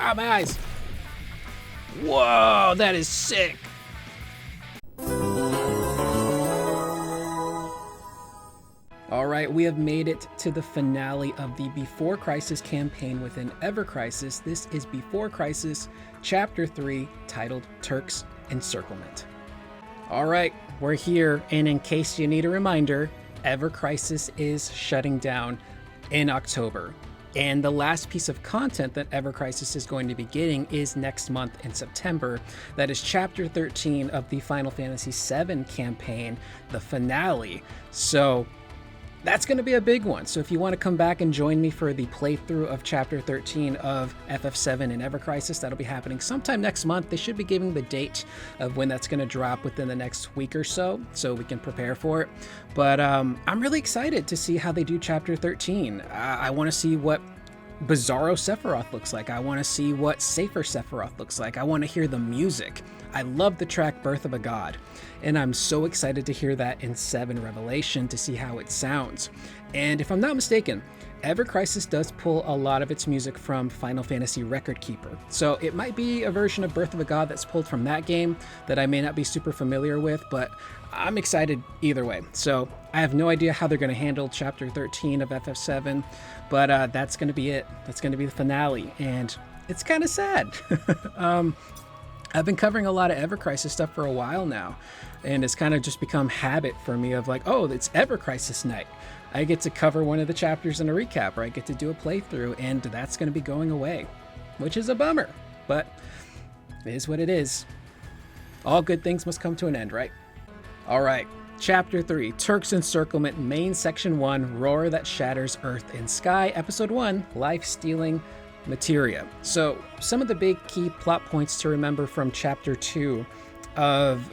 Ah, my eyes. Whoa, that is sick. All right, we have made it to the finale of the Before Crisis campaign within Ever Crisis. This is Before Crisis, Chapter 3, titled Turk's Encirclement. All right, we're here, and in case you need a reminder, Ever Crisis is shutting down in October. And the last piece of content that Ever Crisis is going to be getting is next month in September. That is Chapter 13 of the Final Fantasy VII campaign, the finale. So that's going to be a big one. So if you want to come back and join me for the playthrough of Chapter 13 of FF7 and Ever Crisis, that'll be happening sometime next month. They should be giving the date of when that's going to drop within the next week or so we can prepare for it. But I'm really excited to see how they do Chapter 13. I want to see what Bizarro Sephiroth looks like. I want to see what Safer Sephiroth looks like. I want to hear the music. I love the track Birth of a God, and I'm so excited to hear that in 7 Revelation to see how it sounds. And if I'm not mistaken, Ever Crisis does pull a lot of its music from Final Fantasy Record Keeper. So it might be a version of Birth of a God that's pulled from that game that I may not be super familiar with, but I'm excited either way. So I have no idea how they're going to handle Chapter 13 of FF7, but that's going to be it. That's going to be the finale, and it's kind of sad. I've been covering a lot of Ever Crisis stuff for a while now, and it's kind of just become habit for me of like, oh, it's Ever Crisis night. I get to cover one of the chapters in a recap, or I get to do a playthrough, and that's going to be going away, which is a bummer, but it is what it is. All good things must come to an end, right? All right, Chapter 3, Turk's Encirclement, Main Section 1, Roar That Shatters Earth and Sky, Episode 1, Life-Stealing Materia. So some of the big key plot points to remember from Chapter 2 of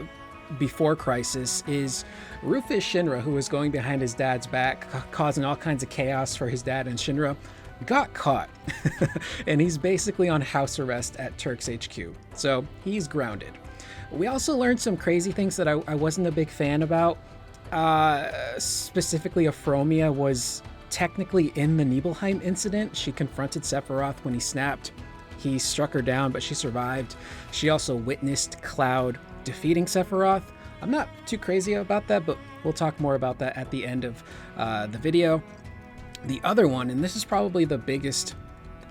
Before Crisis is Rufus Shinra, who was going behind his dad's back, causing all kinds of chaos for his dad and Shinra, got caught. And he's basically on house arrest at Turk's HQ. So he's grounded. We also learned some crazy things that I wasn't a big fan about. Specifically, Euphromia was technically in the Nibelheim incident. She confronted Sephiroth when he snapped. He struck her down, but she survived. She also witnessed Cloud defeating Sephiroth. I'm not too crazy about that, but we'll talk more about that at the end of the video. The other one, and this is probably the biggest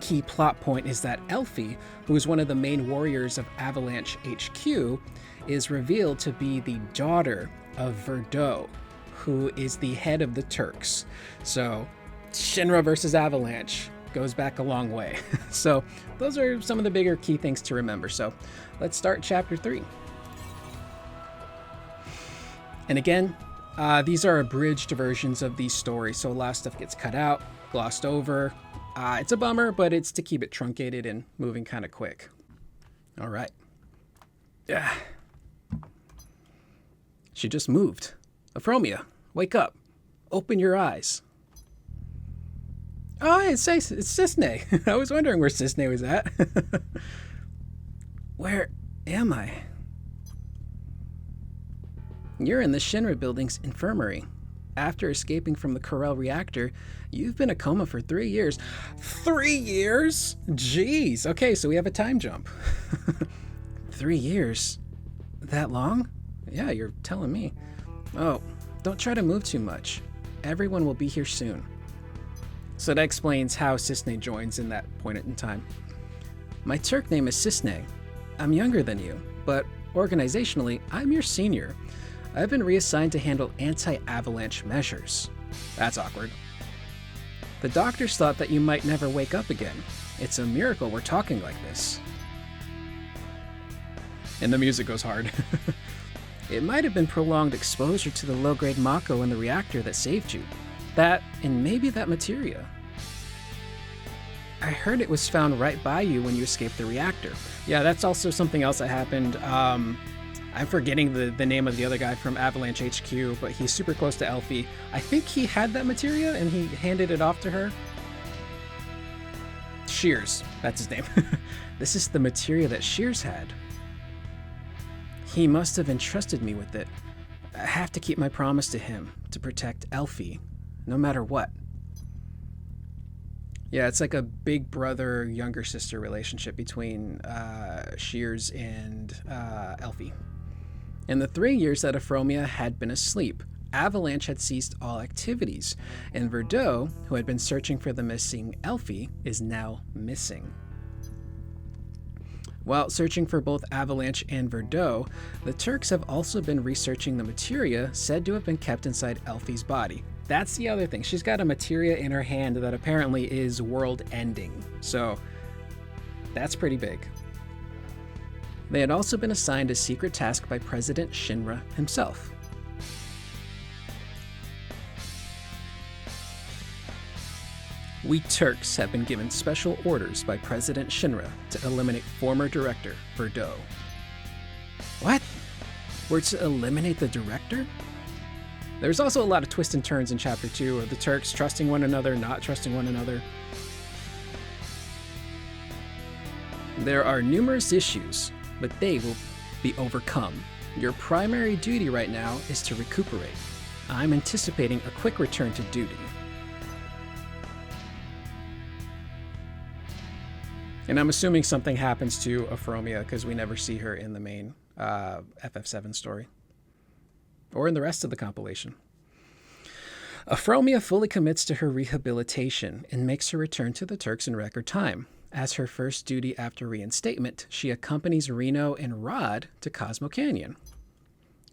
key plot point, is that Elfie, who is one of the main warriors of Avalanche HQ, is revealed to be the daughter of Verdot, who is the head of the Turks. So Shinra versus Avalanche goes back a long way. So those are some of the bigger key things to remember. So let's start Chapter 3. And again, these are abridged versions of these stories, so a lot of stuff gets cut out, glossed over. It's a bummer, but it's to keep it truncated and moving kind of quick. All right. Yeah. She just moved. Euphromia, wake up. Open your eyes. Oh, it's Cisne. I was wondering where Cisne was at. Where am I? You're in the Shinra Building's infirmary. After escaping from the Corel reactor, you've been a coma for 3 years. 3 years? Jeez. Okay, so we have a time jump. 3 years? That long? Yeah, you're telling me. Oh, don't try to move too much. Everyone will be here soon. So that explains how Cisne joins in that point in time. My Turk name is Cisne. I'm younger than you, but organizationally, I'm your senior. I've been reassigned to handle anti-avalanche measures. That's awkward. The doctors thought that you might never wake up again. It's a miracle we're talking like this. And the music goes hard. It might have been prolonged exposure to the low-grade Mako in the reactor that saved you. That, and maybe that materia. I heard it was found right by you when you escaped the reactor. Yeah, that's also something else that happened. I'm forgetting the name of the other guy from Avalanche HQ, but he's super close to Elfie. I think he had that materia and he handed it off to her. Shears, that's his name. This is the materia that Shears had. He must have entrusted me with it. I have to keep my promise to him, to protect Elfie, no matter what. Yeah, it's like a big brother, younger sister relationship between Shears and Elfie. In the 3 years that Euphromia had been asleep, Avalanche had ceased all activities, and Verdot, who had been searching for the missing Elfie, is now missing. While searching for both Avalanche and Verdot, the Turks have also been researching the materia said to have been kept inside Elfie's body. That's the other thing. She's got a materia in her hand that apparently is world-ending. So that's pretty big. They had also been assigned a secret task by President Shinra himself. We Turks have been given special orders by President Shinra to eliminate former director Verdot. What? We're to eliminate the director? There's also a lot of twists and turns in Chapter 2 of the Turks trusting one another, not trusting one another. There are numerous issues, but they will be overcome. Your primary duty right now is to recuperate. I'm anticipating a quick return to duty. And I'm assuming something happens to Euphromia because we never see her in the main FF7 story. Or in the rest of the compilation. Euphromia fully commits to her rehabilitation and makes her return to the Turks in record time. As her first duty after reinstatement, she accompanies Reno and Rod to Cosmo Canyon.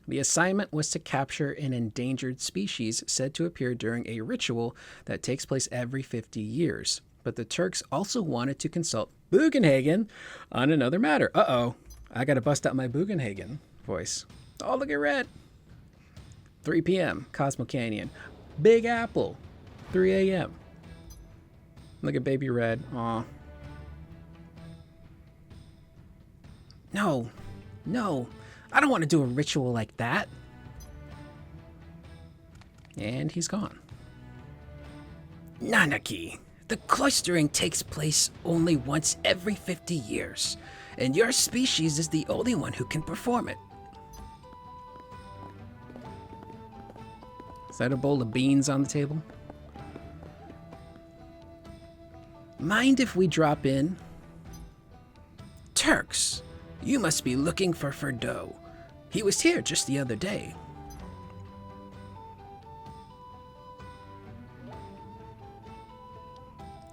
The assignment was to capture an endangered species said to appear during a ritual that takes place every 50 years. But the Turks also wanted to consult Bugenhagen on another matter. Uh-oh, I gotta bust out my Bugenhagen voice. Oh, look at Red. 3 p.m., Cosmo Canyon. Big Apple, 3 a.m. Look at Baby Red. Aw. No, I don't want to do a ritual like that. And he's gone. Nanaki, the cloistering takes place only once every 50 years, and your species is the only one who can perform it. Is that a bowl of beans on the table? Mind if we drop in? Turks, you must be looking for Verdot. He was here just the other day.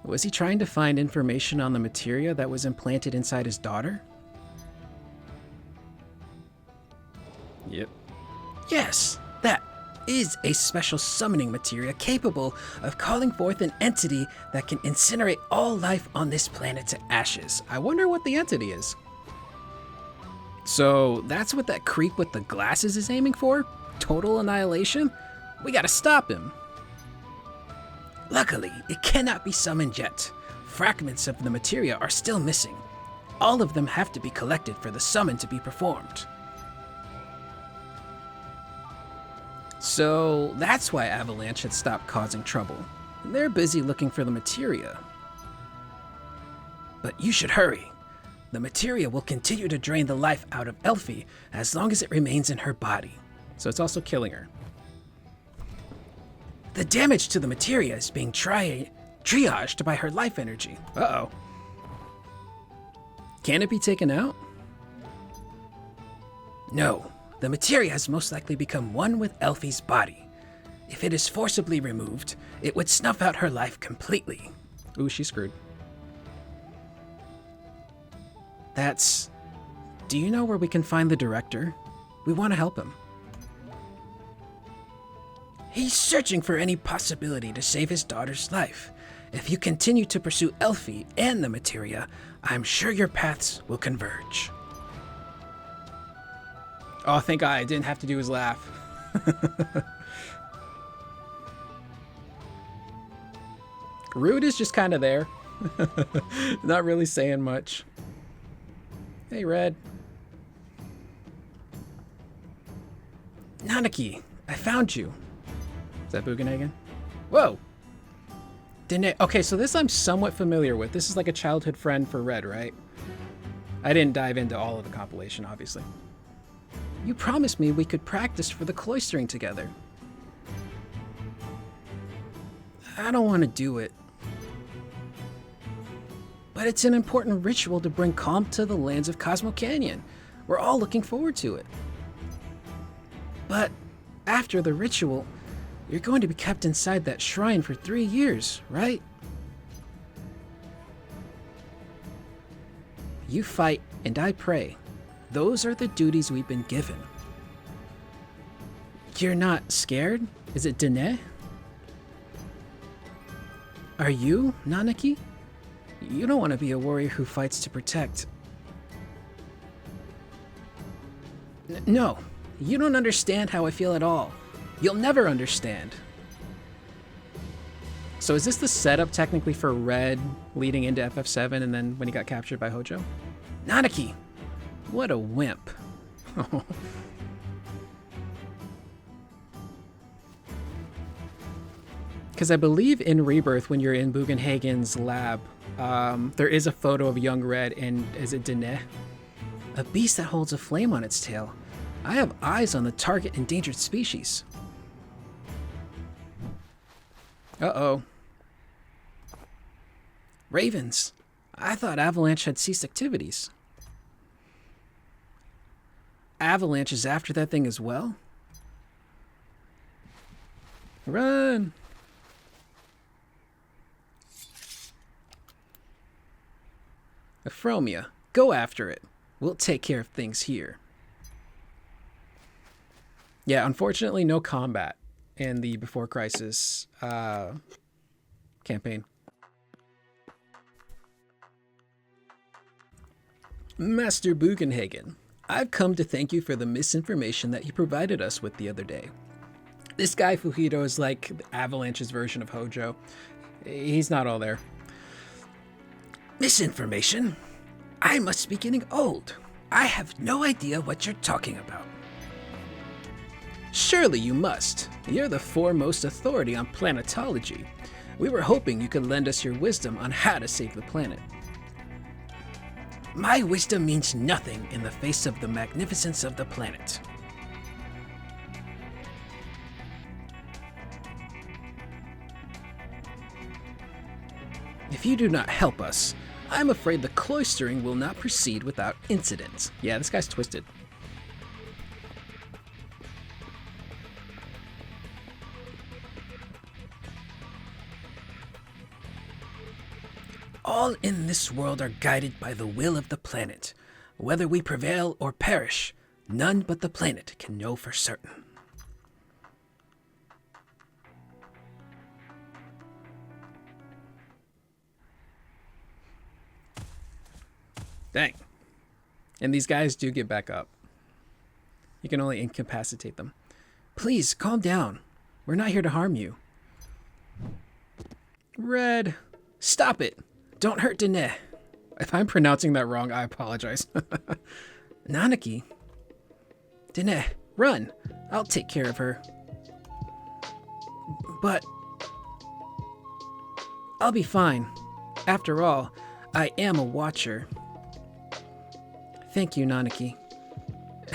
Was he trying to find information on the materia that was implanted inside his daughter? Yep. Yes, that is a special summoning materia capable of calling forth an entity that can incinerate all life on this planet to ashes. I wonder what the entity is. So that's what that creep with the glasses is aiming for? Total annihilation? We gotta stop him. Luckily, it cannot be summoned yet. Fragments of the materia are still missing. All of them have to be collected for the summon to be performed. So that's why Avalanche had stopped causing trouble. They're busy looking for the materia. But you should hurry. The materia will continue to drain the life out of Elfie as long as it remains in her body. So it's also killing her. The damage to the materia is being triaged by her life energy. Uh-oh. Can it be taken out? No. The materia has most likely become one with Elfie's body. If it is forcibly removed, it would snuff out her life completely. Ooh, she's screwed. Do you know where we can find the director? We want to help him. He's searching for any possibility to save his daughter's life. If you continue to pursue Elfie and the materia, I'm sure your paths will converge. Oh, thank God I didn't have to do his laugh. Rude is just kind of there. Not really saying much. Hey, Red. Nanaki, I found you. Is that Bugenhagen? Whoa! Okay, so this I'm somewhat familiar with. This is like a childhood friend for Red, right? I didn't dive into all of the compilation, obviously. You promised me we could practice for the cloistering together. I don't want to do it. But it's an important ritual to bring calm to the lands of Cosmo Canyon. We're all looking forward to it. But after the ritual, you're going to be kept inside that shrine for 3 years, right? You fight and I pray. Those are the duties we've been given. You're not scared? Is it Dene? Are you, Nanaki? You don't want to be a warrior who fights to protect. No, you don't understand how I feel at all. You'll never understand. So is this the setup technically for Red leading into FF7 and then when he got captured by Hojo? Nanaki! What a wimp. Because I believe in Rebirth, when you're in Bugenhagen's lab, there is a photo of young Red and, is it Dene? A beast that holds a flame on its tail. I have eyes on the target endangered species. Uh-oh. Ravens. I thought Avalanche had ceased activities. Avalanche is after that thing as well? Run! Euphromia, go after it. We'll take care of things here. Yeah, unfortunately, no combat in the Before Crisis campaign. Master Bugenhagen, I've come to thank you for the misinformation that you provided us with the other day. This guy Fuhito is like Avalanche's version of Hojo. He's not all there. Misinformation? I must be getting old. I have no idea what you're talking about. Surely you must. You're the foremost authority on planetology. We were hoping you could lend us your wisdom on how to save the planet. My wisdom means nothing in the face of the magnificence of the planet. If you do not help us, I'm afraid the cloistering will not proceed without incident. Yeah, this guy's twisted. All in this world are guided by the will of the planet. Whether we prevail or perish, none but the planet can know for certain. Dang. And these guys do get back up. You can only incapacitate them. Please, calm down. We're not here to harm you. Red, stop it. Don't hurt Dene. If I'm pronouncing that wrong, I apologize. Nanaki. Dene, run. I'll take care of her. But I'll be fine. After all, I am a watcher. Thank you, Nanaki.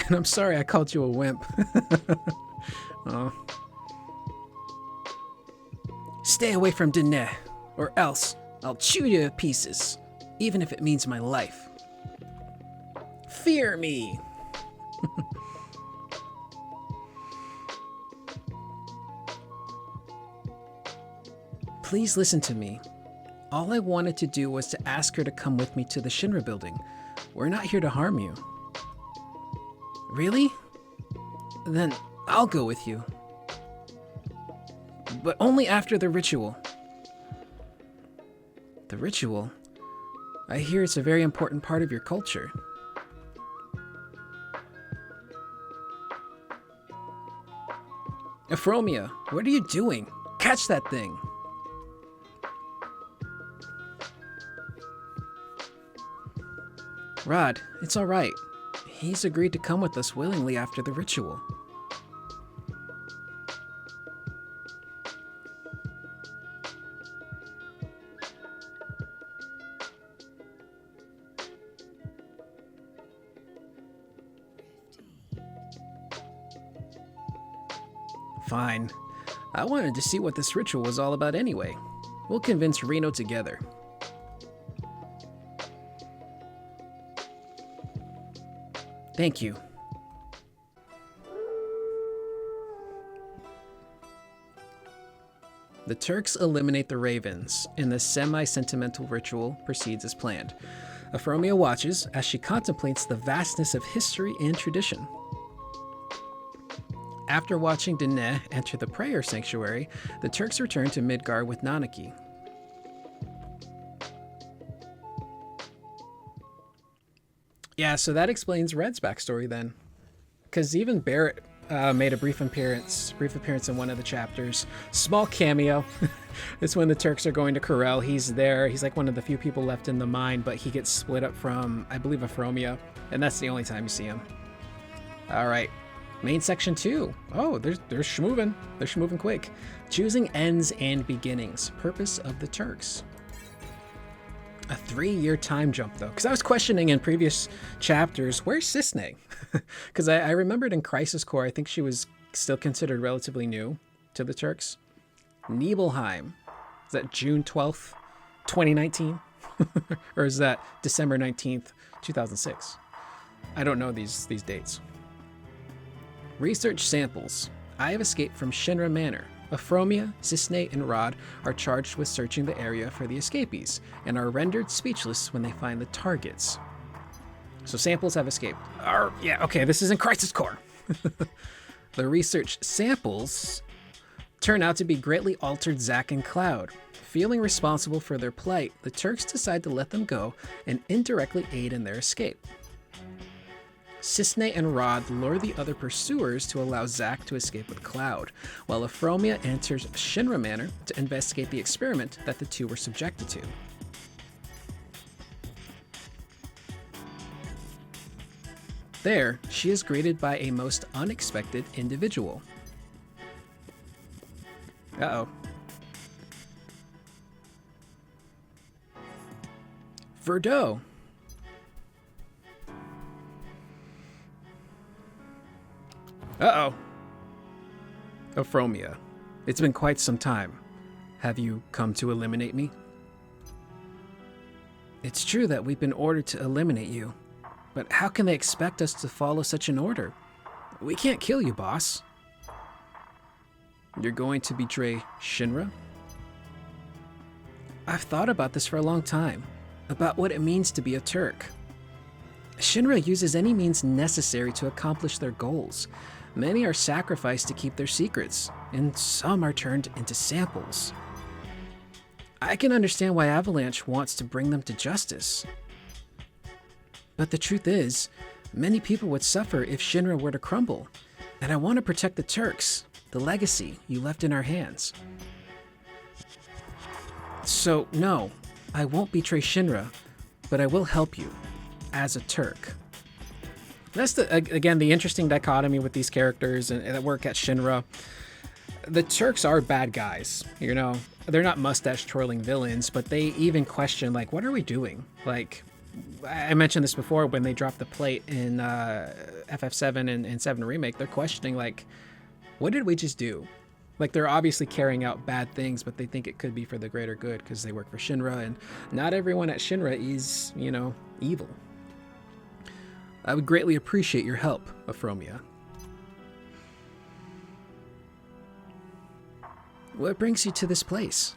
And I'm sorry I called you a wimp. Oh. Stay away from Dene, or else I'll chew you to pieces, even if it means my life. Fear me! Please listen to me. All I wanted to do was to ask her to come with me to the Shinra building. We're not here to harm you. Really? Then I'll go with you. But only after the ritual. The ritual? I hear it's a very important part of your culture. Euphromia, what are you doing? Catch that thing! Rod, it's alright. He's agreed to come with us willingly after the ritual. Fine. I wanted to see what this ritual was all about anyway. We'll convince Reno together. Thank you. The Turks eliminate the ravens, and the semi-sentimental ritual proceeds as planned. Euphromia watches as she contemplates the vastness of history and tradition. After watching Dene enter the prayer sanctuary, the Turks return to Midgar with Nanaki. Yeah, so that explains Red's backstory then. Because even Barrett made a brief appearance in one of the chapters. Small cameo. It's when the Turks are going to Corel. He's there. He's like one of the few people left in the mine, but he gets split up from, I believe, Euphromia. And that's the only time you see him. All right. Main section 2. Oh, they're schmoving. They're schmoving quick. Choosing ends and beginnings. Purpose of the Turks. A 3-year time jump, though. Because I was questioning in previous chapters, where's Cisne? Because I remembered in Crisis Core, I think she was still considered relatively new to the Turks. Nibelheim. Is that June 12th, 2019? Or is that December 19th, 2006? I don't know these dates. Research samples. I have escaped from Shinra Manor. Euphromia, Cisne, and Rod are charged with searching the area for the escapees and are rendered speechless when they find the targets. So samples have escaped. Yeah, okay, this is in Crisis Core. The research samples turn out to be greatly altered Zack and Cloud. Feeling responsible for their plight, the Turks decide to let them go and indirectly aid in their escape. Cisne and Rod lure the other pursuers to allow Zack to escape with Cloud, while Euphromia enters Shinra Manor to investigate the experiment that the two were subjected to. There, she is greeted by a most unexpected individual. Uh-oh. Verdot. Uh-oh. Euphromia. It's been quite some time. Have you come to eliminate me? It's true that we've been ordered to eliminate you, but how can they expect us to follow such an order? We can't kill you, boss. You're going to betray Shinra? I've thought about this for a long time, about what it means to be a Turk. Shinra uses any means necessary to accomplish their goals. Many are sacrificed to keep their secrets, and some are turned into samples. I can understand why Avalanche wants to bring them to justice. But the truth is, many people would suffer if Shinra were to crumble, and I want to protect the Turks, the legacy you left in our hands. So, no, I won't betray Shinra, but I will help you, as a Turk. That's, again, the interesting dichotomy with these characters and that work at Shinra. The Turks are bad guys, you know? They're not mustache-twirling villains, but they even question, like, what are we doing? Like, I mentioned this before when they dropped the plate in FF7 and 7 Remake. They're questioning, like, what did we just do? Like, they're obviously carrying out bad things, but they think it could be for the greater good because they work for Shinra, and not everyone at Shinra is, you know, evil. I would greatly appreciate your help, Euphromia. What brings you to this place?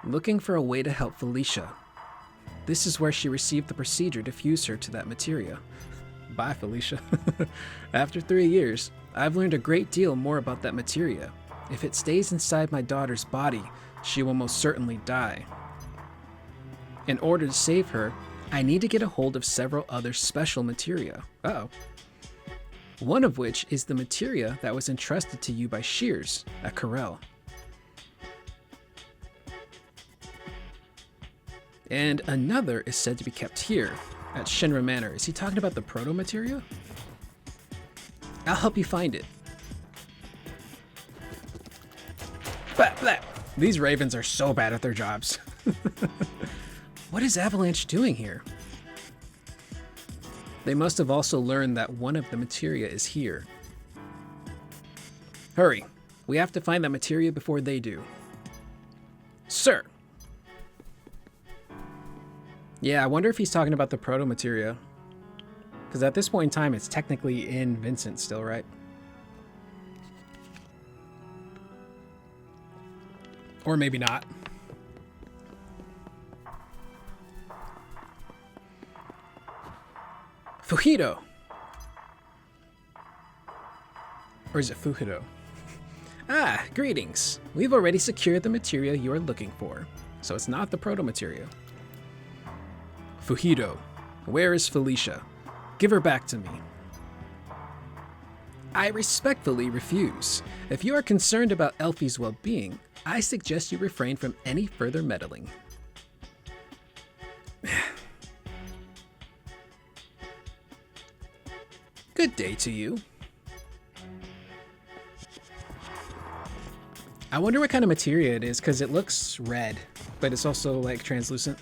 Looking for a way to help Felicia. This is where she received the procedure to fuse her to that materia. Bye, Felicia. After 3 years, I've learned a great deal more about that materia. If it stays inside my daughter's body, she will most certainly die. In order to save her, I need to get a hold of several other special materia. Uh-oh. One of which is the materia that was entrusted to you by Shears at Corel. And another is said to be kept here, at Shinra Manor. Is he talking about the proto-materia? I'll help you find it. Blah, blah. These ravens are so bad at their jobs. What is Avalanche doing here? They must have also learned that one of the materia is here. Hurry. We have to find that materia before they do. Sir. Yeah, I wonder if he's talking about the proto-materia. Because at this point in time, it's technically in Vincent still, right? Or maybe not. Fuhido! Or is it Fuhido? Ah, greetings. We've already secured the materia you are looking for. So it's not the proto-materia. Fuhido, where is Felicia? Give her back to me. I respectfully refuse. If you are concerned about Elfie's well-being, I suggest you refrain from any further meddling. Good day to you. I wonder what kind of materia it is, because it looks red, but it's also like translucent.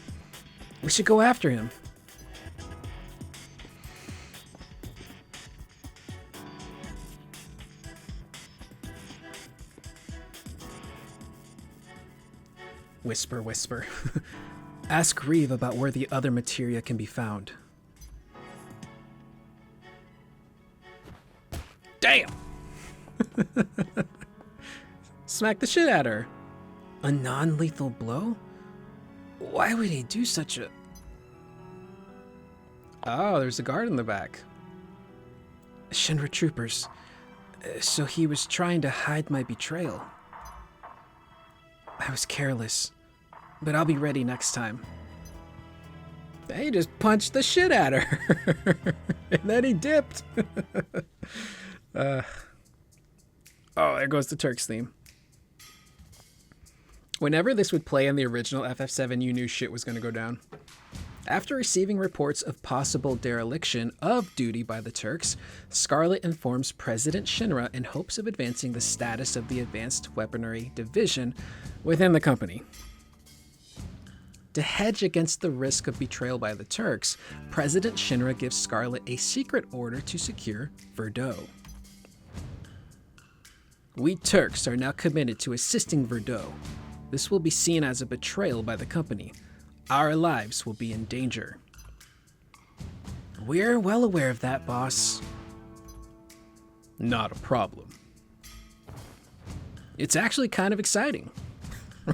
We should go after him. Whisper, whisper. Ask Reeve about where the other materia can be found. Damn! Smack the shit at her. A non-lethal blow? Why would he do such a... Oh, there's a guard in the back. Shinra troopers. So he was trying to hide my betrayal. I was careless, but I'll be ready next time. He just punched the shit at her. And then he dipped. Oh, there goes the Turks theme. Whenever this would play in the original FF7, you knew shit was going to go down. After receiving reports of possible dereliction of duty by the Turks, Scarlet informs President Shinra in hopes of advancing the status of the Advanced Weaponry Division within the company. To hedge against the risk of betrayal by the Turks, President Shinra gives Scarlet a secret order to secure Verdot. We Turks are now committed to assisting Verdot. This will be seen as a betrayal by the company. Our lives will be in danger. We're well aware of that, boss. Not a problem. It's actually kind of exciting.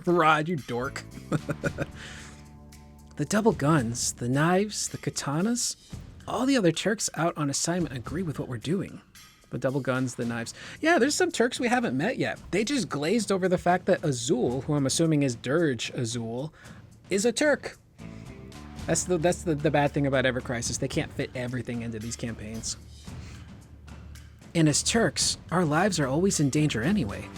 Rod, you dork. The double guns, the knives, the katanas, all the other Turks out on assignment agree with what we're doing. The double guns, the knives. Yeah, there's some Turks we haven't met yet. They just glazed over the fact that Azul, who I'm assuming is Dirge Azul, is a Turk. That's the bad thing about Ever Crisis. They can't fit everything into these campaigns. And as Turks, our lives are always in danger anyway.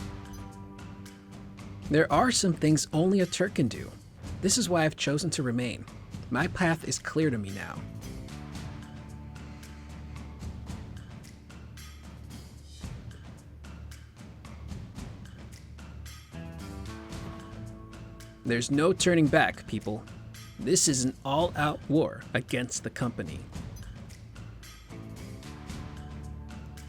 There are some things only a Turk can do. This is why I've chosen to remain. My path is clear to me now. There's no turning back, people. This is an all-out war against the company.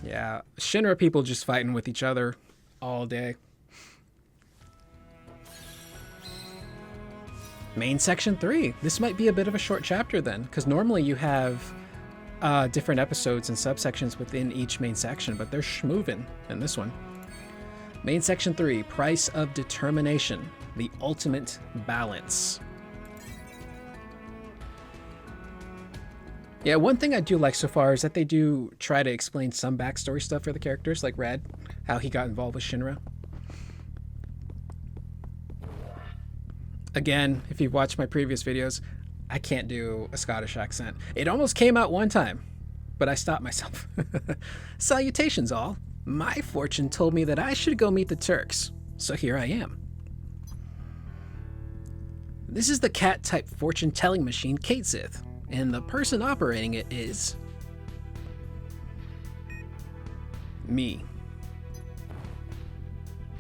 Yeah, Shinra people just fighting with each other all day. Main section 3. This might be a bit of a short chapter then, because normally you have different episodes and subsections within each main section, but they're schmovin' in this one. Main section 3, Price of Determination, the ultimate balance. Yeah, one thing I do like so far is that they do try to explain some backstory stuff for the characters, like Red, how he got involved with Shinra. Again, if you've watched my previous videos, I can't do a Scottish accent. It almost came out one time, but I stopped myself. Salutations all. My fortune told me that I should go meet the Turks, so here I am. This is the cat-type fortune-telling machine Katesith, and the person operating it is... me.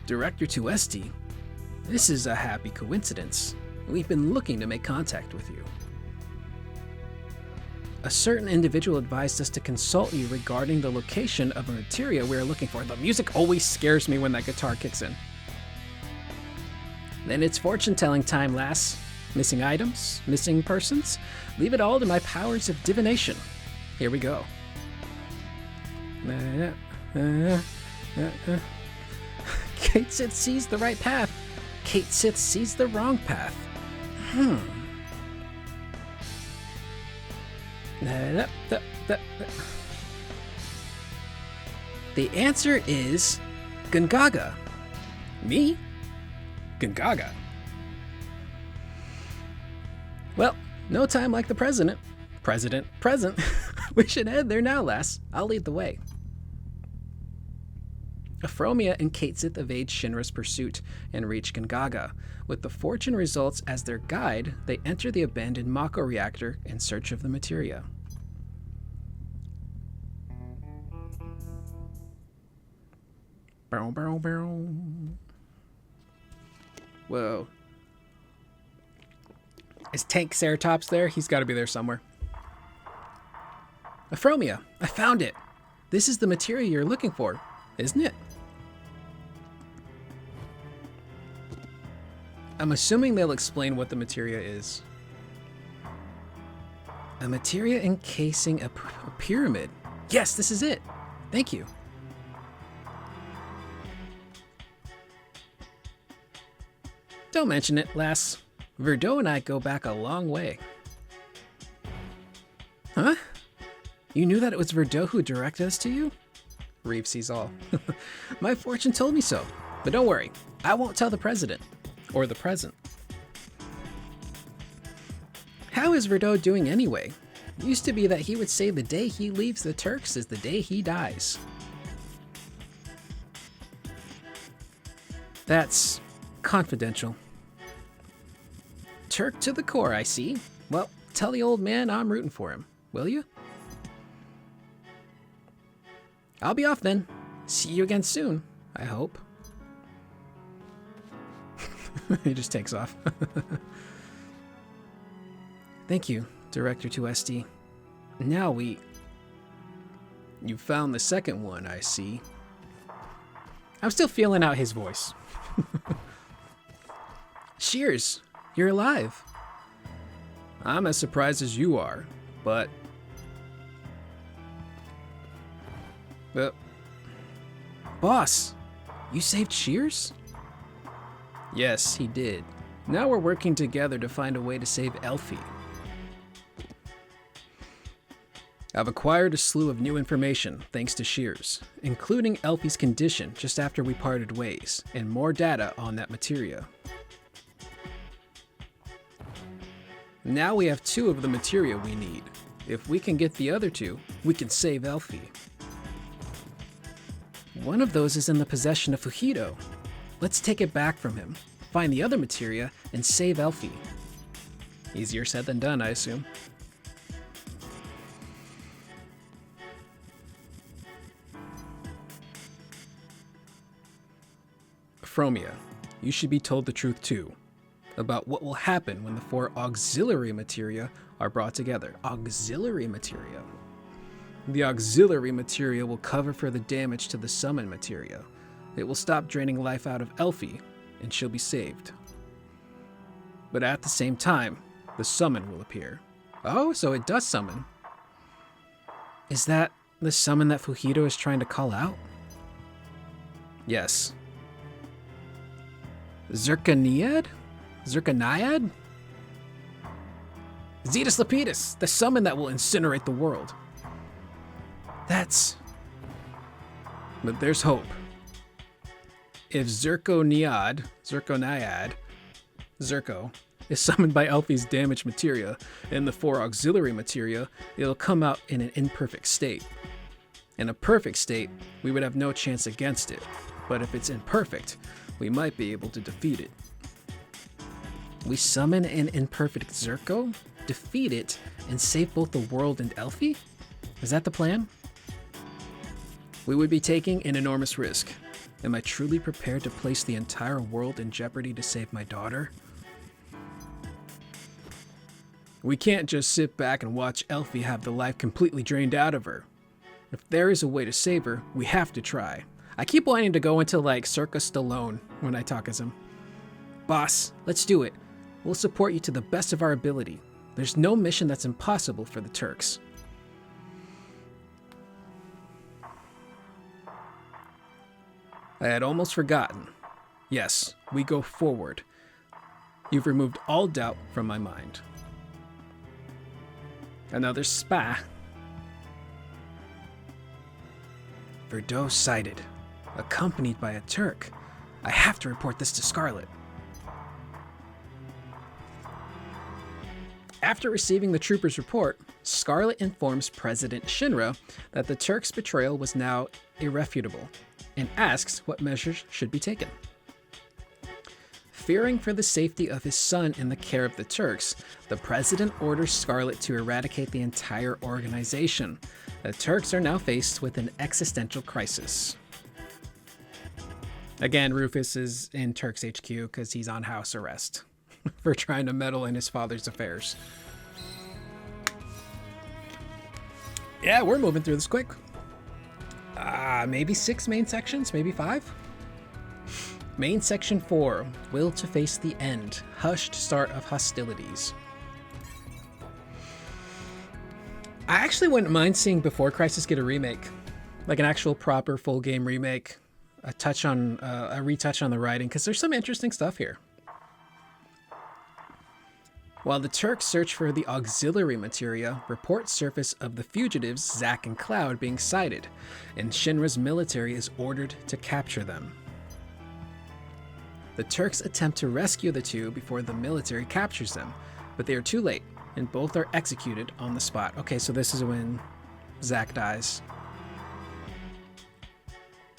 Director Tuesti, this is a happy coincidence. We've been looking to make contact with you. A certain individual advised us to consult you regarding the location of a materia we are looking for. The music always scares me when that guitar kicks in. Then it's fortune-telling time, lass. missing items, missing persons. Leave it all to my powers of divination. Here we go. Kate Sith sees the right path. Kate Sith sees the wrong path. The answer is Gungaga. Me? Gungaga. Well, no time like the president. Present. We should head there now, lass. I'll lead the way. Euphromia and Kate Sith evade Shinra's pursuit and reach Gungaga. With the fortune results as their guide, they enter the abandoned Mako reactor in search of the materia. Whoa. Is Tank Ceratops there? He's got to be there somewhere. Euphromia, I found it. This is the materia you're looking for, isn't it? I'm assuming they'll explain what the materia is. A materia encasing a pyramid. Yes, this is it. Thank you. Don't mention it, lass. Verdot and I go back a long way. Huh? You knew that it was Verdot who directed us to you? Reeve sees all. My fortune told me so. But don't worry, I won't tell the president. Or the present. How is Verdot doing anyway? It used to be that he would say the day he leaves the Turks is the day he dies. That's confidential. Turk to the core, I see. Well, tell the old man I'm rooting for him, will you? I'll be off then. See you again soon, I hope. He just takes off. Thank you, Director 2SD. Now you found the second one, I see. I'm still feeling out his voice. Shears, you're alive. I'm as surprised as you are, but... Boss, you saved Shears? Yes, he did. Now we're working together to find a way to save Elfie. I've acquired a slew of new information thanks to Shears, including Elfie's condition just after we parted ways, and more data on that materia. Now we have 2 of the materia we need. If we can get the other 2, we can save Elfie. One of those is in the possession of Fuhido. Let's take it back from him, find the other materia, and save Elfie. Easier said than done, I assume. Euphromia, you should be told the truth too, about what will happen when the 4 auxiliary materia are brought together. Auxiliary materia. The auxiliary materia will cover for the damage to the summon materia. It will stop draining life out of Elfie, and she'll be saved. But at the same time, the summon will appear. Oh, so it does summon. Is that the summon that Fuhido is trying to call out? Yes. Zirconiad? Zirconiad? Zetus Lepidus, the summon that will incinerate the world. But there's hope. If Zirconiad is summoned by Elfie's damaged materia and the 4 auxiliary materia, it'll come out in an imperfect state. In a perfect state, we would have no chance against it, but if it's imperfect, we might be able to defeat it. We summon an imperfect Zirco, defeat it, and save both the world and Elfie? Is that the plan? We would be taking an enormous risk. Am I truly prepared to place the entire world in jeopardy to save my daughter? We can't just sit back and watch Elfie have the life completely drained out of her. If there is a way to save her, we have to try. I keep wanting to go into like Circa Stallone when I talk as him. Boss, let's do it. We'll support you to the best of our ability. There's no mission that's impossible for the Turks. I had almost forgotten. Yes, we go forward. You've removed all doubt from my mind. Another spa. Verdot sighted, accompanied by a Turk. I have to report this to Scarlet. After receiving the trooper's report, Scarlet informs President Shinra that the Turks' betrayal was now irrefutable and asks what measures should be taken. Fearing for the safety of his son in the care of the Turks, the president orders Scarlet to eradicate the entire organization. The Turks are now faced with an existential crisis. Again, Rufus is in Turks HQ because he's on house arrest for trying to meddle in his father's affairs. Yeah, we're moving through this quick. Maybe 6 main sections, maybe 5? Main Section 4, Will to Face the End, Hushed Start of Hostilities. I actually wouldn't mind seeing Before Crisis get a remake, like an actual proper full game remake, a retouch on the writing, because there's some interesting stuff here. While the Turks search for the auxiliary materia, reports surface of the fugitives Zack and Cloud being sighted, and Shinra's military is ordered to capture them. The Turks attempt to rescue the two before the military captures them, but they are too late, and both are executed on the spot. Okay, so this is when Zack dies.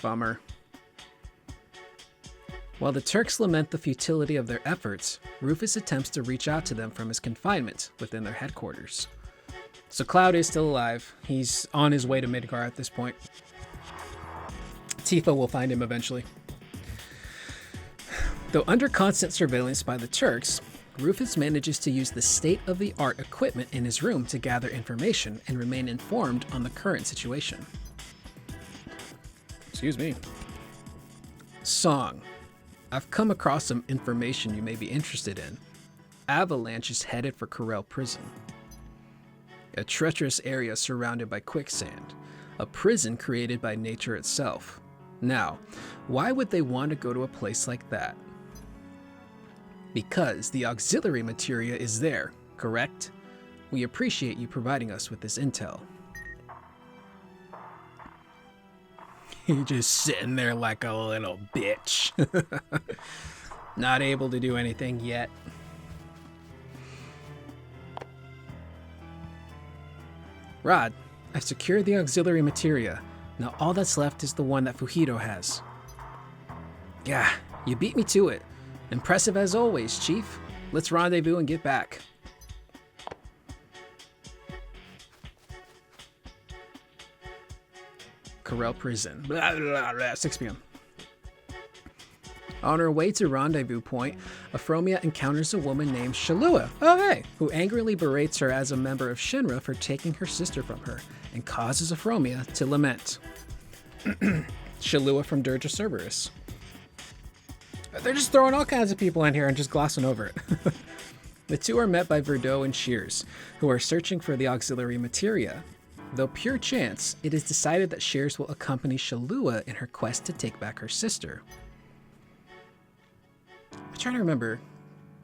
Bummer. While the Turks lament the futility of their efforts, Rufus attempts to reach out to them from his confinement within their headquarters. So Cloud is still alive. He's on his way to Midgar at this point. Tifa will find him eventually. Though under constant surveillance by the Turks, Rufus manages to use the state-of-the-art equipment in his room to gather information and remain informed on the current situation. Excuse me. Song. I've come across some information you may be interested in. Avalanche is headed for Corel Prison. A treacherous area surrounded by quicksand. A prison created by nature itself. Now, why would they want to go to a place like that? Because the auxiliary materia is there, correct? We appreciate you providing us with this intel. You're just sitting there like a little bitch. Not able to do anything yet. Rod, I've secured the auxiliary materia. Now all that's left is the one that Fujito has. Yeah, you beat me to it. Impressive as always, Chief. Let's rendezvous and get back. Corel Prison. Blah, blah, blah, 6 p.m. On her way to Rendezvous Point, Afromia encounters a woman named Shalua, who angrily berates her as a member of Shinra for taking her sister from her, and causes Afromia to lament. Shalua from Dirge of Cerberus. They're just throwing all kinds of people in here and just glossing over it. The two are met by Verdot and Shears, who are searching for the auxiliary materia. Though pure chance, it is decided that Shears will accompany Shalua in her quest to take back her sister. I'm trying to remember.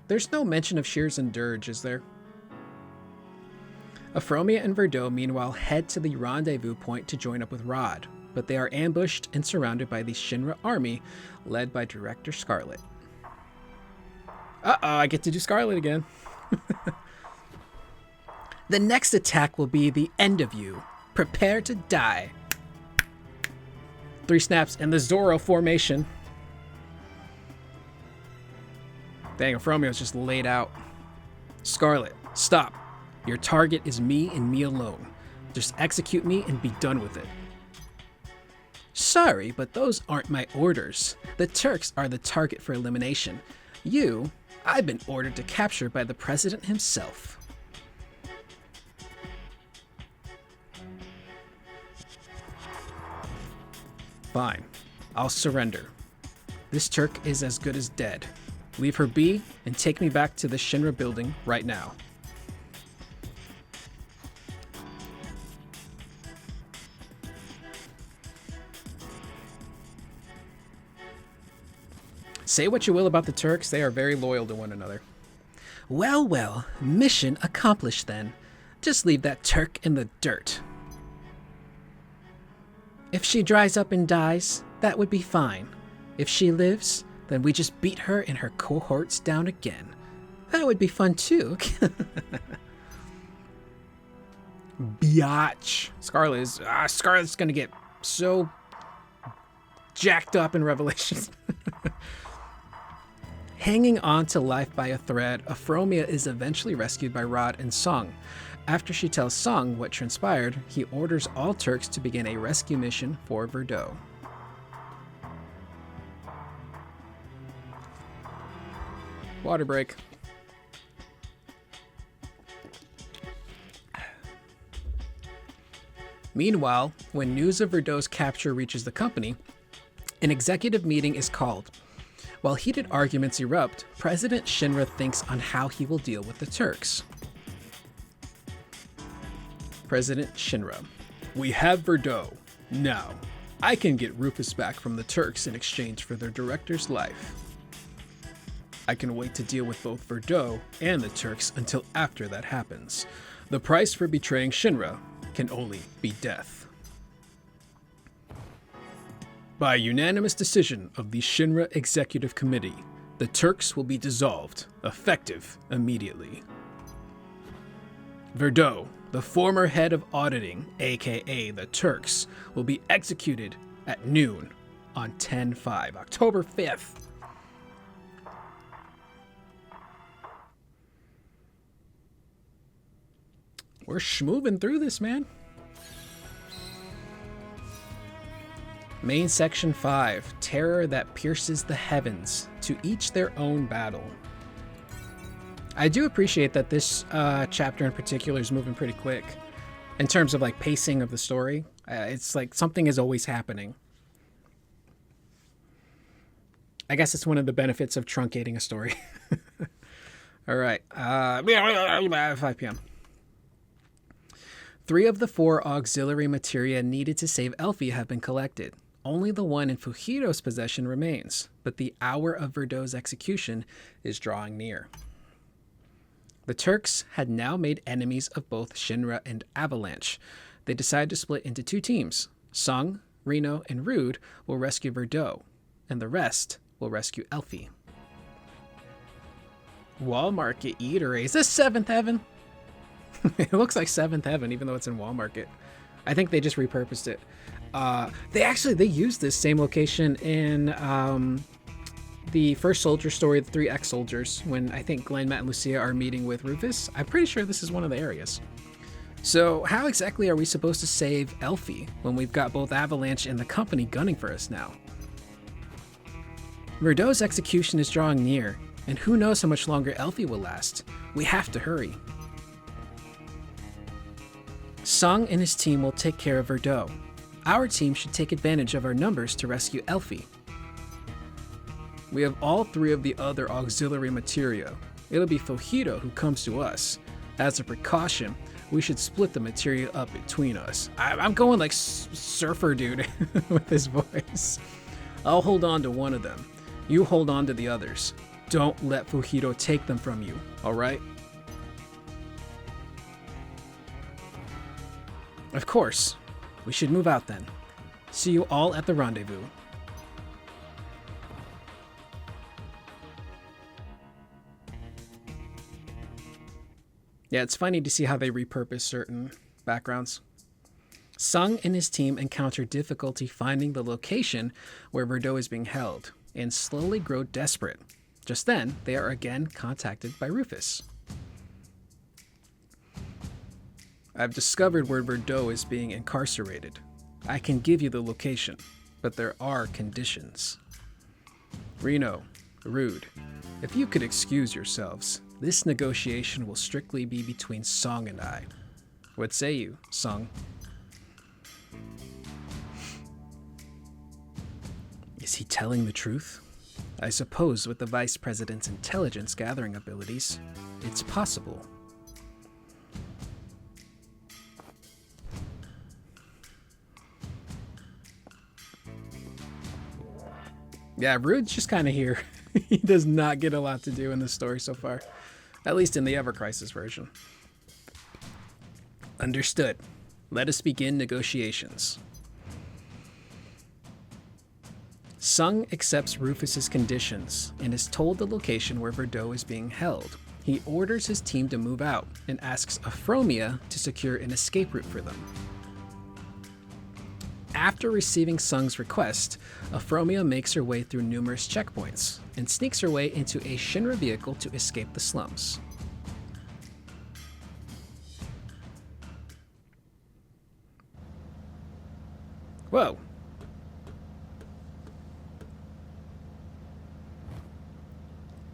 There's no mention of Shears and Dirge, is there? Afromia and Verdot meanwhile head to the rendezvous point to join up with Rod, but they are ambushed and surrounded by the Shinra army led by Director Scarlet. Uh-oh, I get to do Scarlet again. The next attack will be the end of you. Prepare to die. 3 snaps and the Zorro formation. Dang, Afromio's just laid out. Scarlet, stop. Your target is me and me alone. Just execute me and be done with it. Sorry, but those aren't my orders. The Turks are the target for elimination. You, I've been ordered to capture by the president himself. Fine, I'll surrender. This Turk is as good as dead. Leave her be and take me back to the Shinra building right now. Say what you will about the Turks, they are very loyal to one another. Well, well, mission accomplished then. Just leave that Turk in the dirt. If she dries up and dies, that would be fine. If she lives, then we just beat her and her cohorts down again. That would be fun too. Biatch. Scarlet's gonna get so jacked up in Revelations. Hanging on to life by a thread, Afromia is eventually rescued by Rod and Song. After she tells Song what transpired, he orders all Turks to begin a rescue mission for Verdot. Water break. Meanwhile, when news of Verdot's capture reaches the company, an executive meeting is called. While heated arguments erupt, President Shinra thinks on how he will deal with the Turks. President Shinra. We have Verdot. Now, I can get Rufus back from the Turks in exchange for their director's life. I can wait to deal with both Verdot and the Turks until after that happens. The price for betraying Shinra can only be death. By unanimous decision of the Shinra Executive Committee, the Turks will be dissolved, effective immediately. Verdot, the former head of auditing, aka the Turks, will be executed at noon on 10/5, October 5th. We're schmoving through this, man. Main Section 5, Terror that Pierces the Heavens, to each their own battle. I do appreciate that this chapter in particular is moving pretty quick in terms of like pacing of the story. It's like something is always happening. I guess it's one of the benefits of truncating a story. All right, 5 p.m. 3 of the 4 auxiliary materia needed to save Elfie have been collected. Only the one in Fujiro's possession remains, but the hour of Verdot's execution is drawing near. The Turks had now made enemies of both Shinra and Avalanche. They decided to split into 2 teams. Sung, Reno, and Rude will rescue Verdot, and the rest will rescue Elfie. Wall Market Eatery. Is this 7th Heaven? It looks like 7th Heaven, even though it's in Wall Market. I think they just repurposed it. They used this same location in the first soldier story, the 3 ex-soldiers, when I think Glenn, Matt, and Lucia are meeting with Rufus. I'm pretty sure this is one of the areas. So how exactly are we supposed to save Elfie when we've got both Avalanche and the company gunning for us now? Verdot's execution is drawing near, and who knows how much longer Elfie will last. We have to hurry. Sung and his team will take care of Verdot. Our team should take advantage of our numbers to rescue Elfie. We have all 3 of the other auxiliary materia. It'll be Fujiro who comes to us. As a precaution, we should split the materia up between us. I'm going like surfer dude with his voice. I'll hold on to one of them. You hold on to the others. Don't let Fujiro take them from you, alright? Of course. We should move out then. See you all at the rendezvous. Yeah, it's funny to see how they repurpose certain backgrounds. Sung and his team encounter difficulty finding the location where Verdot is being held, and slowly grow desperate. Just then, they are again contacted by Rufus. I've discovered where Verdot is being incarcerated. I can give you the location, but there are conditions. Reno, Rude, if you could excuse yourselves, this negotiation will strictly be between Song and I. What say you, Song? Is he telling the truth? I suppose with the Vice President's intelligence gathering abilities, it's possible. Yeah, Rude's just kind of here. He does not get a lot to do in the story so far. At least in the Ever Crisis version. Understood. Let us begin negotiations. Sung accepts Rufus's conditions and is told the location where Verdot is being held. He orders his team to move out and asks Afromia to secure an escape route for them. After receiving Sung's request, Afromia makes her way through numerous checkpoints and sneaks her way into a Shinra vehicle to escape the slums. Whoa.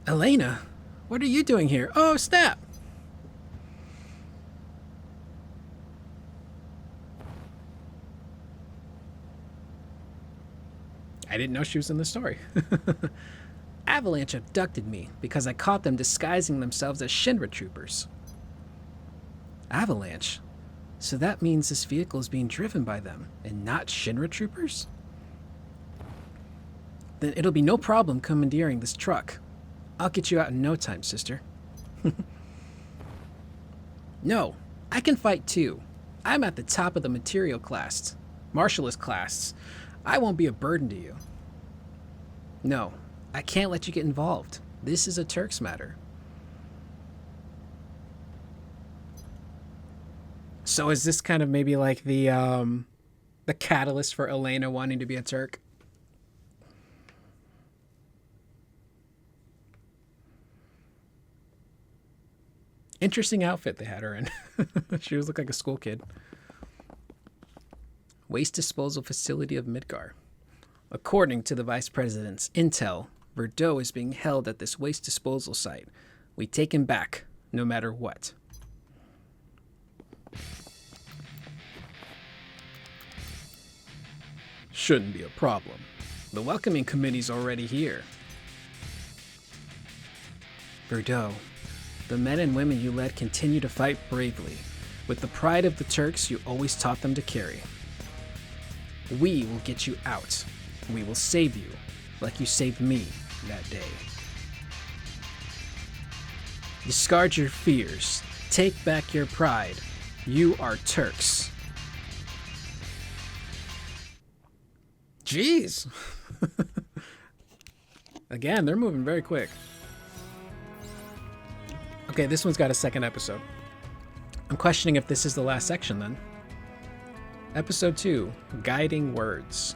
Elena, what are you doing here? Oh, snap! I didn't know she was in the story. Avalanche abducted me because I caught them disguising themselves as Shinra troopers. Avalanche? So that means this vehicle is being driven by them and not Shinra troopers? Then it'll be no problem commandeering this truck. I'll get you out in no time, sister. No, I can fight too. I'm at the top of the material class. Martialist class. I won't be a burden to you. No, I can't let you get involved. This is a Turk's matter. So is this kind of maybe like the catalyst for Elena wanting to be a Turk? Interesting outfit they had her in. She was looking like a school kid. Waste disposal facility of Midgar. According to the Vice President's intel, Verdot is being held at this waste disposal site. We take him back, no matter what. Shouldn't be a problem. The welcoming committee's already here. Verdot, the men and women you led continue to fight bravely, with the pride of the Turks you always taught them to carry. We will get you out. We will save you, like you saved me that day. Discard your fears. Take back your pride. You are Turks. Jeez. Again, they're moving very quick. Okay, this one's got a second episode. I'm questioning if this is the last section then. Episode 2, Guiding Words.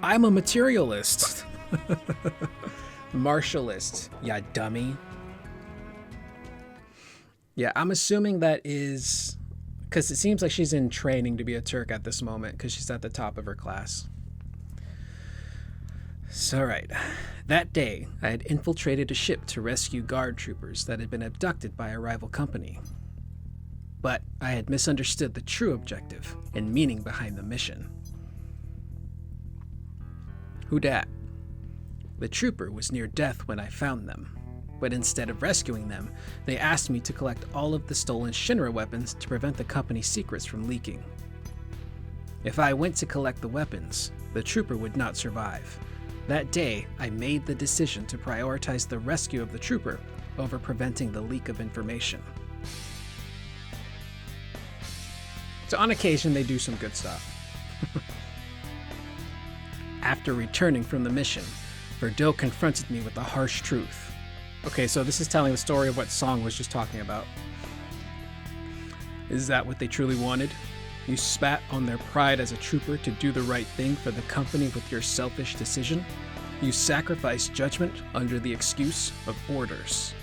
I'm a materialist. Martialist, ya dummy. Yeah, I'm assuming that is... because it seems like she's in training to be a Turk at this moment because she's at the top of her class. So, right. That day, I had infiltrated a ship to rescue guard troopers that had been abducted by a rival company. But I had misunderstood the true objective and meaning behind the mission. Who dat? The trooper was near death when I found them, but instead of rescuing them, they asked me to collect all of the stolen Shinra weapons to prevent the company's secrets from leaking. If I went to collect the weapons, the trooper would not survive. That day, I made the decision to prioritize the rescue of the trooper over preventing the leak of information. So on occasion, they do some good stuff. After returning from the mission, Verdot confronted me with the harsh truth. Okay, so this is telling the story of what Song was just talking about. Is that what they truly wanted? You spat on their pride as a trooper to do the right thing for the company with your selfish decision? You sacrificed judgment under the excuse of orders.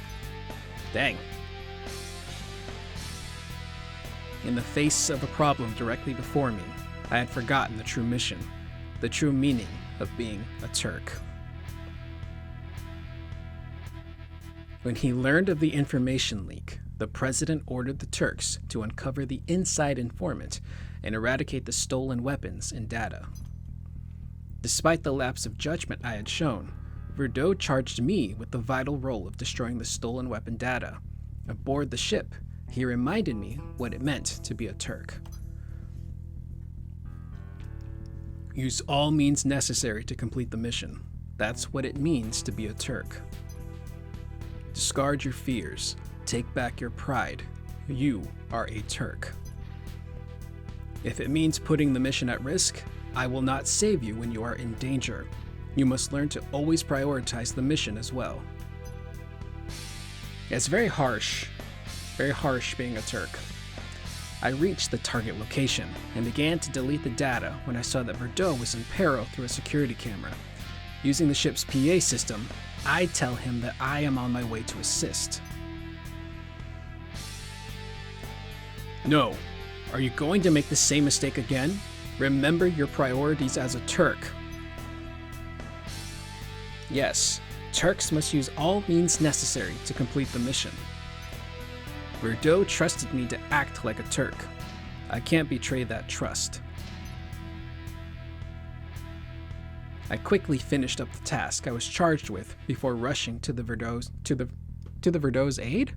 Dang. In the face of a problem directly before me, I had forgotten the true mission, the true meaning of being a Turk. When he learned of the information leak, the president ordered the Turks to uncover the inside informant and eradicate the stolen weapons and data. Despite the lapse of judgment I had shown, Verdot charged me with the vital role of destroying the stolen weapon data. Aboard the ship, he reminded me what it meant to be a Turk. Use all means necessary to complete the mission. That's what it means to be a Turk. Discard your fears. Take back your pride. You are a Turk. If it means putting the mission at risk, I will not save you when you are in danger. You must learn to always prioritize the mission as well. It's very harsh being a Turk. I reached the target location and began to delete the data when I saw that Verdot was in peril through a security camera. Using the ship's PA system, I tell him that I am on my way to assist. No. Are you going to make the same mistake again? Remember your priorities as a Turk. Yes, Turks must use all means necessary to complete the mission. Verdot trusted me to act like a Turk. I can't betray that trust. I quickly finished up the task I was charged with before rushing to the Verdot's aid?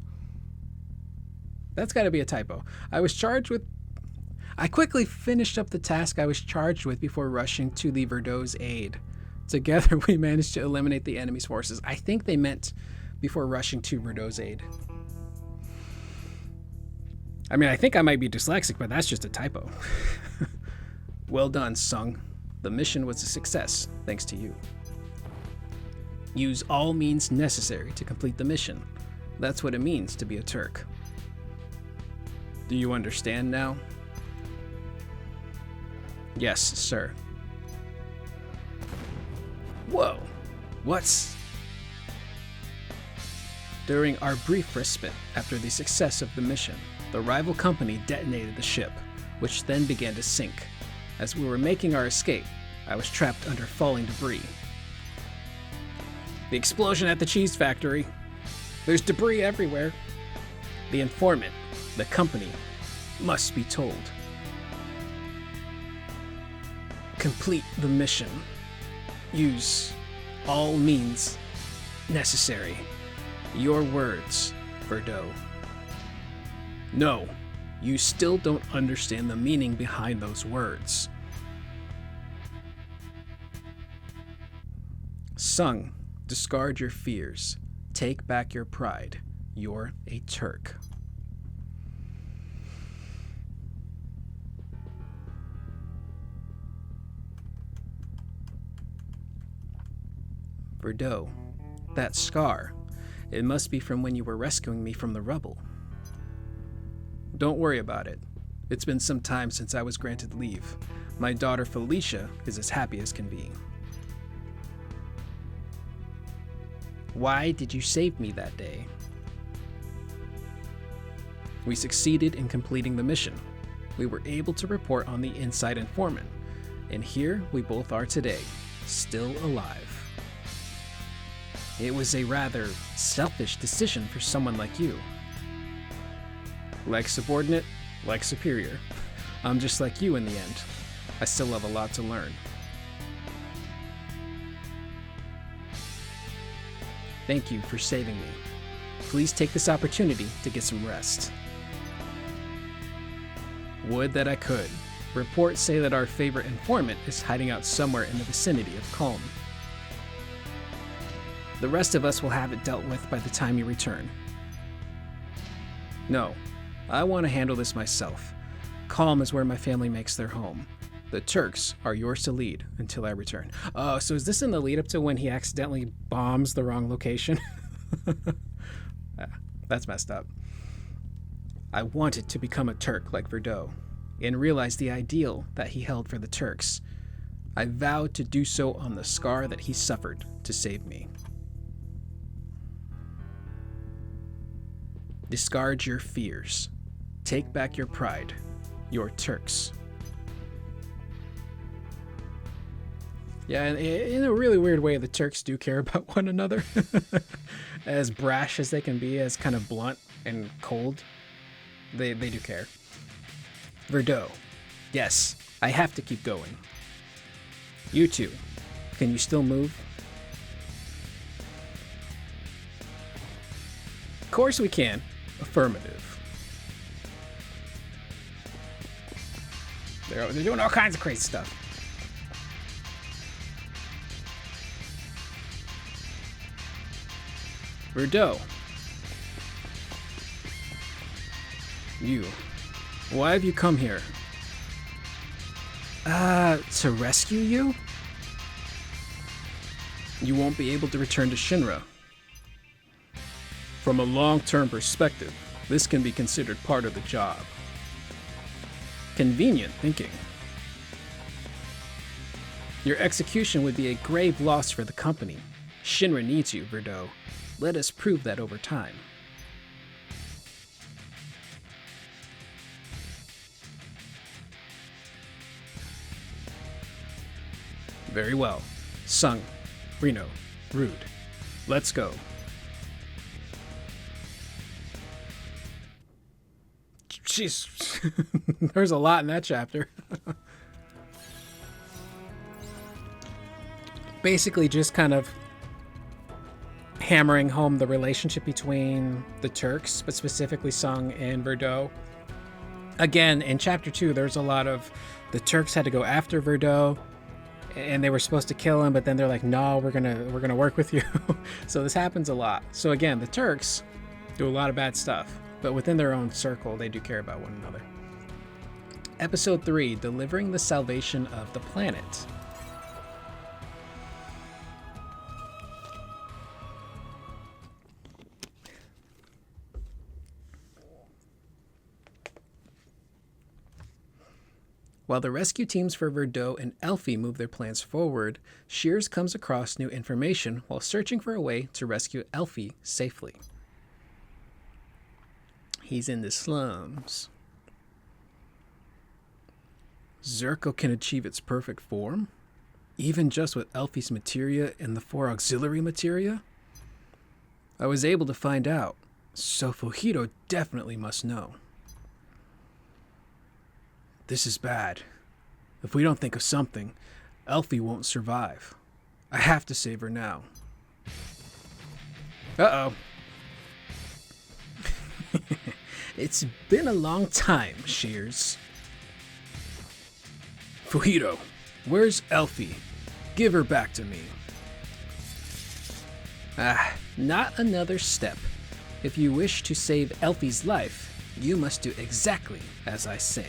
That's got to be a typo. I quickly finished up the task I was charged with before rushing to the Verdot's aid. Together, we managed to eliminate the enemy's forces. I think they meant before rushing to Verdot's aid. I mean, I think I might be dyslexic, but that's just a typo. Well done, Sung. The mission was a success, thanks to you. Use all means necessary to complete the mission. That's what it means to be a Turk. Do you understand now? Yes, sir. Whoa. What's... During our brief respite after the success of the mission, the rival company detonated the ship, which then began to sink. As we were making our escape, I was trapped under falling debris. The explosion at the cheese factory. There's debris everywhere. The informant, the company, must be told. Complete the mission. Use all means necessary. Your words, Verdot. No, you still don't understand the meaning behind those words. Sung, discard your fears. Take back your pride. You're a Turk. Verdot, that scar, it must be from when you were rescuing me from the rubble. Don't worry about it. It's been some time since I was granted leave. My daughter Felicia is as happy as can be. Why did you save me that day? We succeeded in completing the mission. We were able to report on the inside informant, and here we both are today, still alive. It was a rather selfish decision for someone like you. Like subordinate, like superior. I'm just like you in the end. I still have a lot to learn. Thank you for saving me. Please take this opportunity to get some rest. Would that I could. Reports say that our favorite informant is hiding out somewhere in the vicinity of Calm. The rest of us will have it dealt with by the time you return. No, I want to handle this myself. Calm is where my family makes their home. The Turks are yours to lead until I return. Oh, so is this in the lead up to when he accidentally bombs the wrong location? That's messed up. I wanted to become a Turk like Verdot and realize the ideal that he held for the Turks. I vowed to do so on the scar that he suffered to save me. Discard your fears. Take back your pride. You're Turks. Yeah, in a really weird way, the Turks do care about one another. As brash as they can be, as kind of blunt and cold, they do care. Verdot. Yes, I have to keep going. You two, can you still move? course we can. Affirmative. They're doing all kinds of crazy stuff. Verdot. You. Why have you come here? To rescue you? You won't be able to return to Shinra. From a long-term perspective, this can be considered part of the job. Convenient thinking. Your execution would be a grave loss for the company. Shinra needs you, Verdot. Let us prove that over time. Very well. Sung, Reno, Rude. Let's go. Jeez, there's a lot in that chapter. Basically just kind of hammering home the relationship between the Turks, but specifically Sung and Verdot. Again, in chapter 2, there's a lot of the Turks had to go after Verdot, and they were supposed to kill him, but then they're like, no, we're gonna work with you. So this happens a lot. So again, the Turks do a lot of bad stuff, but within their own circle, they do care about one another. Episode 3, Delivering the Salvation of the Planet. While the rescue teams for Verdot and Elfie move their plans forward, Shears comes across new information while searching for a way to rescue Elfie safely. He's in the slums. Zerko can achieve its perfect form? Even just with Elfie's materia and the 4 auxiliary materia? I was able to find out, so Fujito definitely must know. This is bad. If we don't think of something, Elfie won't survive. I have to save her now. Uh-oh. It's been a long time, Shears. Fujito, where's Elfie? Give her back to me. Not another step. If you wish to save Elfie's life, you must do exactly as I say.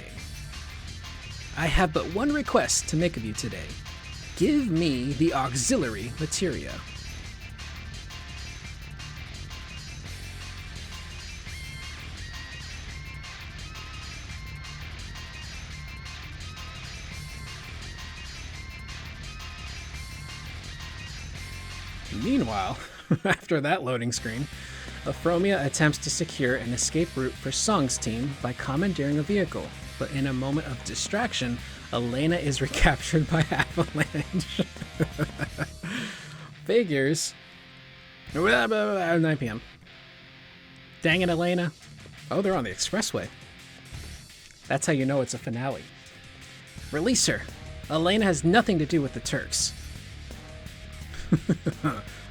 I have but one request to make of you today. Give me the auxiliary materia. Meanwhile, after that loading screen, Afromia attempts to secure an escape route for Sung's team by commandeering a vehicle, but in a moment of distraction, Elena is recaptured by Avalanche. Figures. 9 p.m. Dang it, Elena. Oh, they're on the expressway. That's how you know it's a finale. Release her. Elena has nothing to do with the Turks.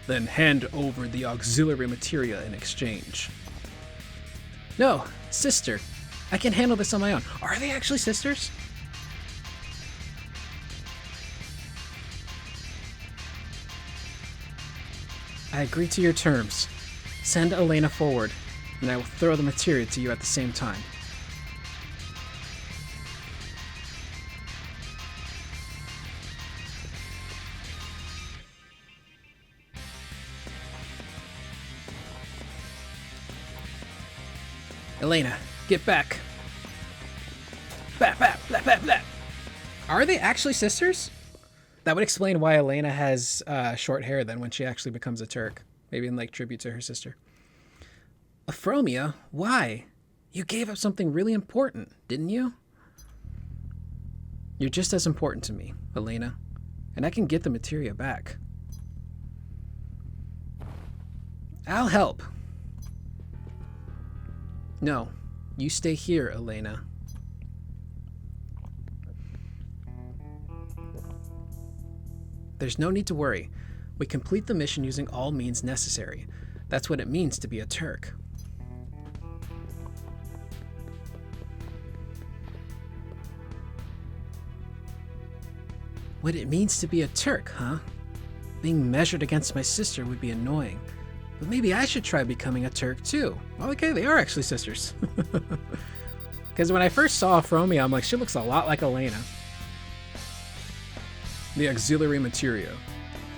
Then hand over the auxiliary materia in exchange. No, sister. I can handle this on my own. Are they actually sisters? I agree to your terms. Send Elena forward, and I will throw the materia to you at the same time. Elena, get back. Blah, blah, blah, blah, blah. Are they actually sisters? That would explain why Elena has short hair then when she actually becomes a Turk. Maybe in like tribute to her sister. Afromia, why? You gave up something really important, didn't you? You're just as important to me, Elena. And I can get the materia back. I'll help. No, you stay here, Elena. There's no need to worry. We complete the mission using all means necessary. That's what it means to be a Turk. what it means to be a Turk, huh? Being measured against my sister would be annoying. But maybe I should try becoming a Turk too. Well, okay, they are actually sisters. Because when I first saw Fromia, I'm like, she looks a lot like Elena. The auxiliary materia.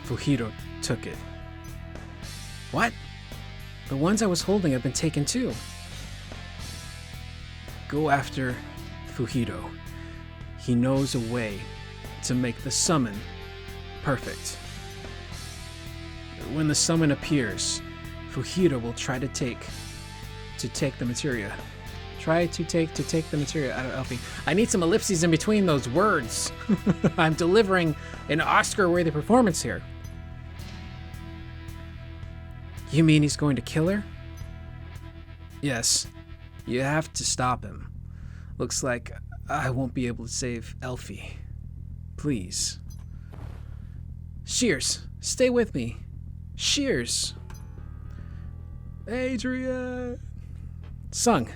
Fujito took it. What? The ones I was holding have been taken too. Go after Fujito. He knows a way to make the summon perfect. When the summon appears, Fujito will try to take the materia. Try to take the materia out of Elfie. I need some ellipses in between those words. I'm delivering an Oscar-worthy performance here. You mean he's going to kill her? Yes. You have to stop him. Looks like I won't be able to save Elfie. Please. Shears, stay with me. Shears. Adrian. Sung,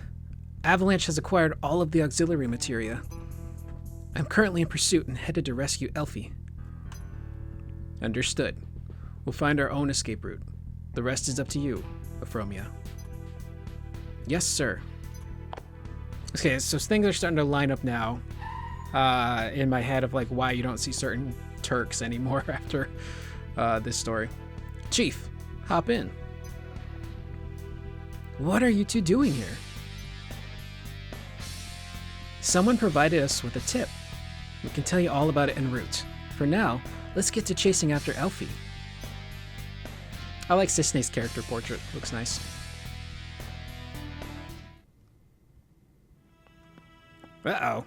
Avalanche has acquired all of the auxiliary materia. I'm currently in pursuit and headed to rescue Elfie. Understood. We'll find our own escape route. The rest is up to you, Afromia. Yes, sir. Okay, so things are starting to line up now in my head of like why you don't see certain Turks anymore after this story. Chief, hop in. What are you two doing here? Someone provided us with a tip. We can tell you all about it en route. For now, let's get to chasing after Elfie. I like Cisne's character portrait. Looks nice. Uh-oh.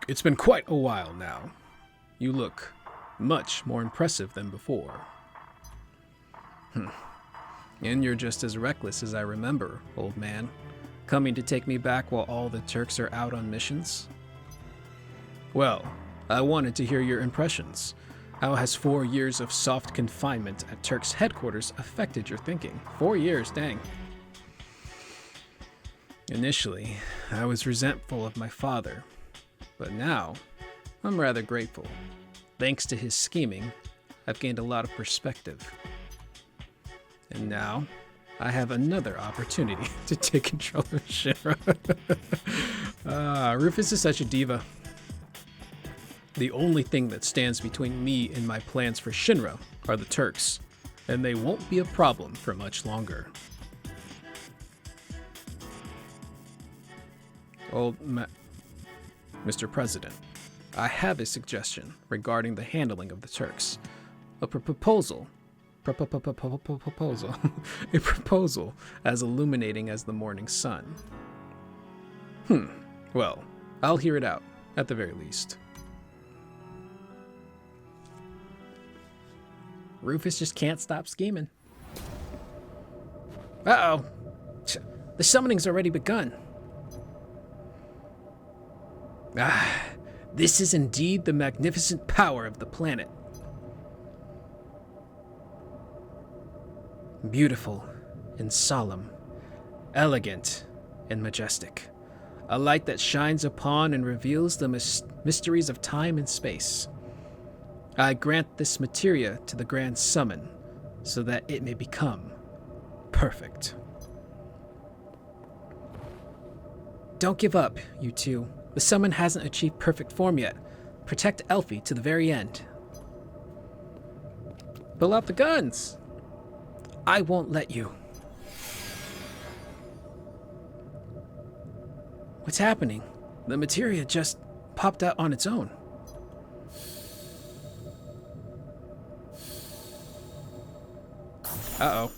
It's been quite a while now. You look much more impressive than before. And you're just as reckless as I remember, old man. Coming to take me back while all the Turks are out on missions? Well, I wanted to hear your impressions. How has 4 years of soft confinement at Turks headquarters affected your thinking? 4 years, dang. Initially, I was resentful of my father, but now I'm rather grateful. Thanks to his scheming, I've gained a lot of perspective. And now, I have another opportunity to take control of Shinra. Rufus is such a diva. The only thing that stands between me and my plans for Shinra are the Turks, and they won't be a problem for much longer. Mr. President, I have a suggestion regarding the handling of the Turks. A proposal a proposal as illuminating as the morning sun. Well, I'll hear it out, at the very least. Rufus just can't stop scheming. Uh-oh. The summoning's already begun. This is indeed the magnificent power of the planet. Beautiful and solemn, elegant and majestic. A light that shines upon and reveals the mysteries of time and space. I grant this materia to the Grand Summon so that it may become perfect. Don't give up, you two. The summon hasn't achieved perfect form yet. Protect Elfie to the very end. Pull out the guns! I won't let you. What's happening? The materia just popped out on its own. Uh-oh.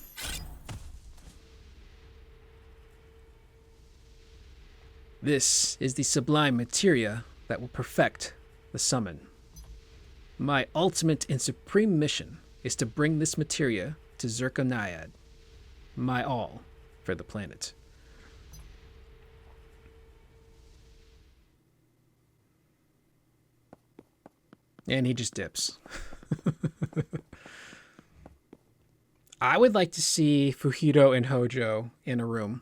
This is the sublime materia that will perfect the summon. My ultimate and supreme mission is to bring this materia to Zirconiad. My all for the planet. And he just dips. I would like to see Fujito and Hojo in a room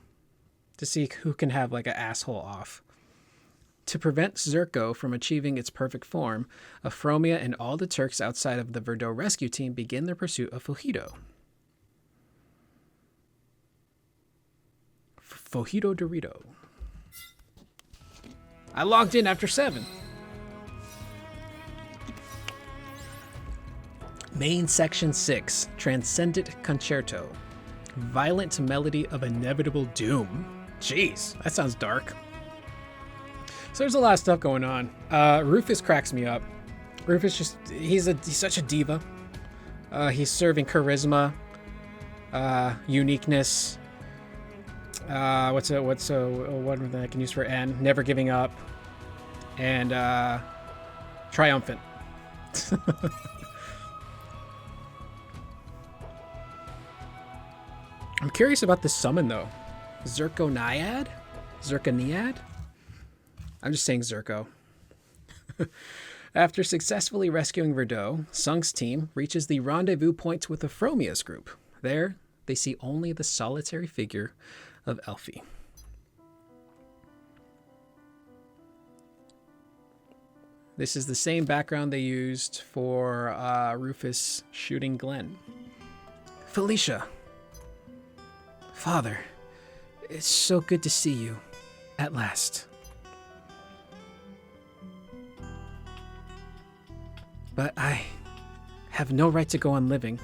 to see who can have like an asshole off. To prevent Zerko from achieving its perfect form, Afromia and all the Turks outside of the Verdot rescue team begin their pursuit of Fojito. Fojito Dorito. I logged in after 7. Main Section 6, Transcendent Concerto. Violent melody of inevitable doom. Jeez, that sounds dark. So there's a lot of stuff going on. Rufus cracks me up. Rufus he's such a diva. He's serving charisma, uniqueness. What I can use for N? Never giving up, and triumphant. I'm curious about this summon though. Zerkoniad? Zerkoniad? I'm just saying Zerko. After successfully rescuing Verdot, Sung's team reaches the rendezvous point with Afromia's group. There, they see only the solitary figure of Elfie. This is the same background they used for Rufus shooting Glenn. Felicia. Father, it's so good to see you. At last. But I have no right to go on living.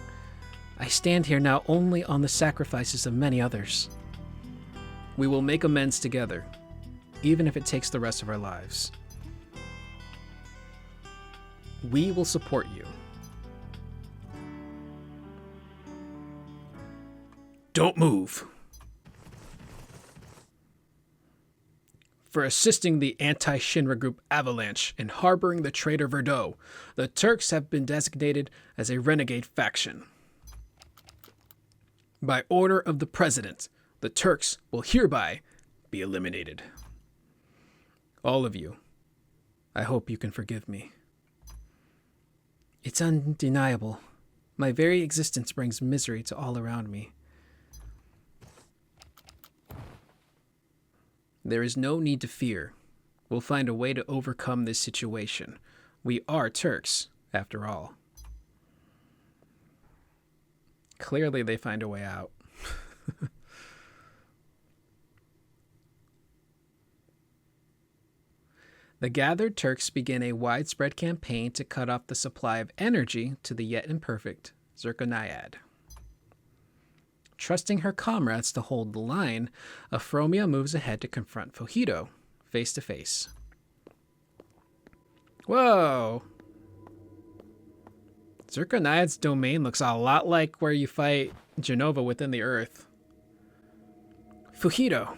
I stand here now only on the sacrifices of many others. We will make amends together, even if it takes the rest of our lives. We will support you. Don't move. For assisting the anti-Shinra group Avalanche in harboring the traitor Verdot, the Turks have been designated as a renegade faction. By order of the President, the Turks will hereby be eliminated. All of you, I hope you can forgive me. It's undeniable. My very existence brings misery to all around me. There is no need to fear. We'll find a way to overcome this situation. We are Turks, after all. Clearly they find a way out. The gathered Turks begin a widespread campaign to cut off the supply of energy to the yet imperfect Zerkoniad. Trusting her comrades to hold the line, Afromia moves ahead to confront Fojito, face to face. Whoa! Zerkoniad's domain looks a lot like where you fight Genova within the Earth. Fujito.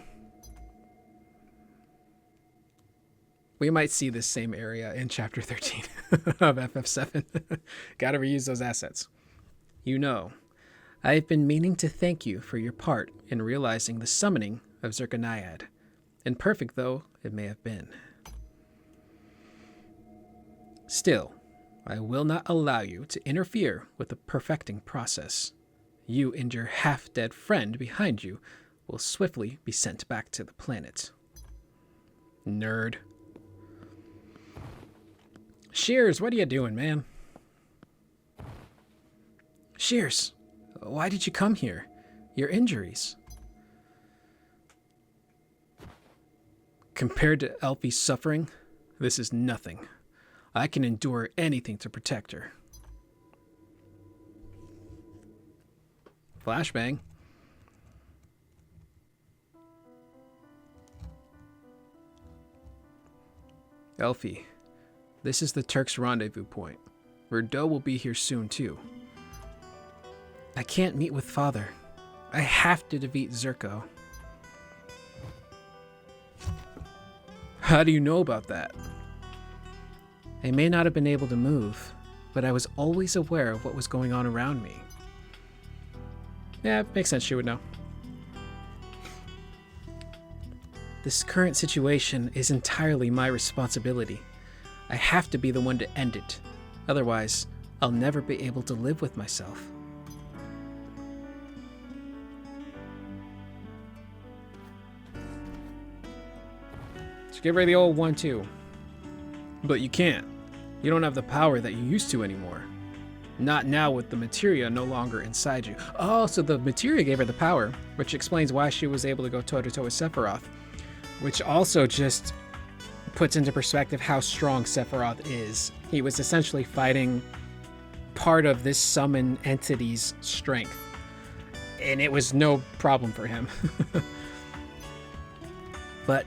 We might see this same area in Chapter 13 of FF7. Gotta reuse those assets. You know, I've been meaning to thank you for your part in realizing the summoning of Zerkoniad, imperfect though it may have been. Still, I will not allow you to interfere with the perfecting process. You and your half-dead friend behind you will swiftly be sent back to the planet. Nerd. Shears, what are you doing, man? Shears, why did you come here? Your injuries. Compared to Elfie's suffering, this is nothing. I can endure anything to protect her. Flashbang. Elfie, this is the Turks' rendezvous point. Verdot will be here soon, too. I can't meet with Father. I have to defeat Zerko. How do you know about that? I may not have been able to move, but I was always aware of what was going on around me. Yeah, it makes sense she would know. This current situation is entirely my responsibility. I have to be the one to end it. Otherwise, I'll never be able to live with myself. Give her the old 1-2. But you can't. You don't have the power that you used to anymore. Not now with the materia no longer inside you. Oh, so the materia gave her the power, which explains why she was able to go toe-to-toe with Sephiroth. Which also just puts into perspective how strong Sephiroth is. He was essentially fighting part of this summon entity's strength. And it was no problem for him. But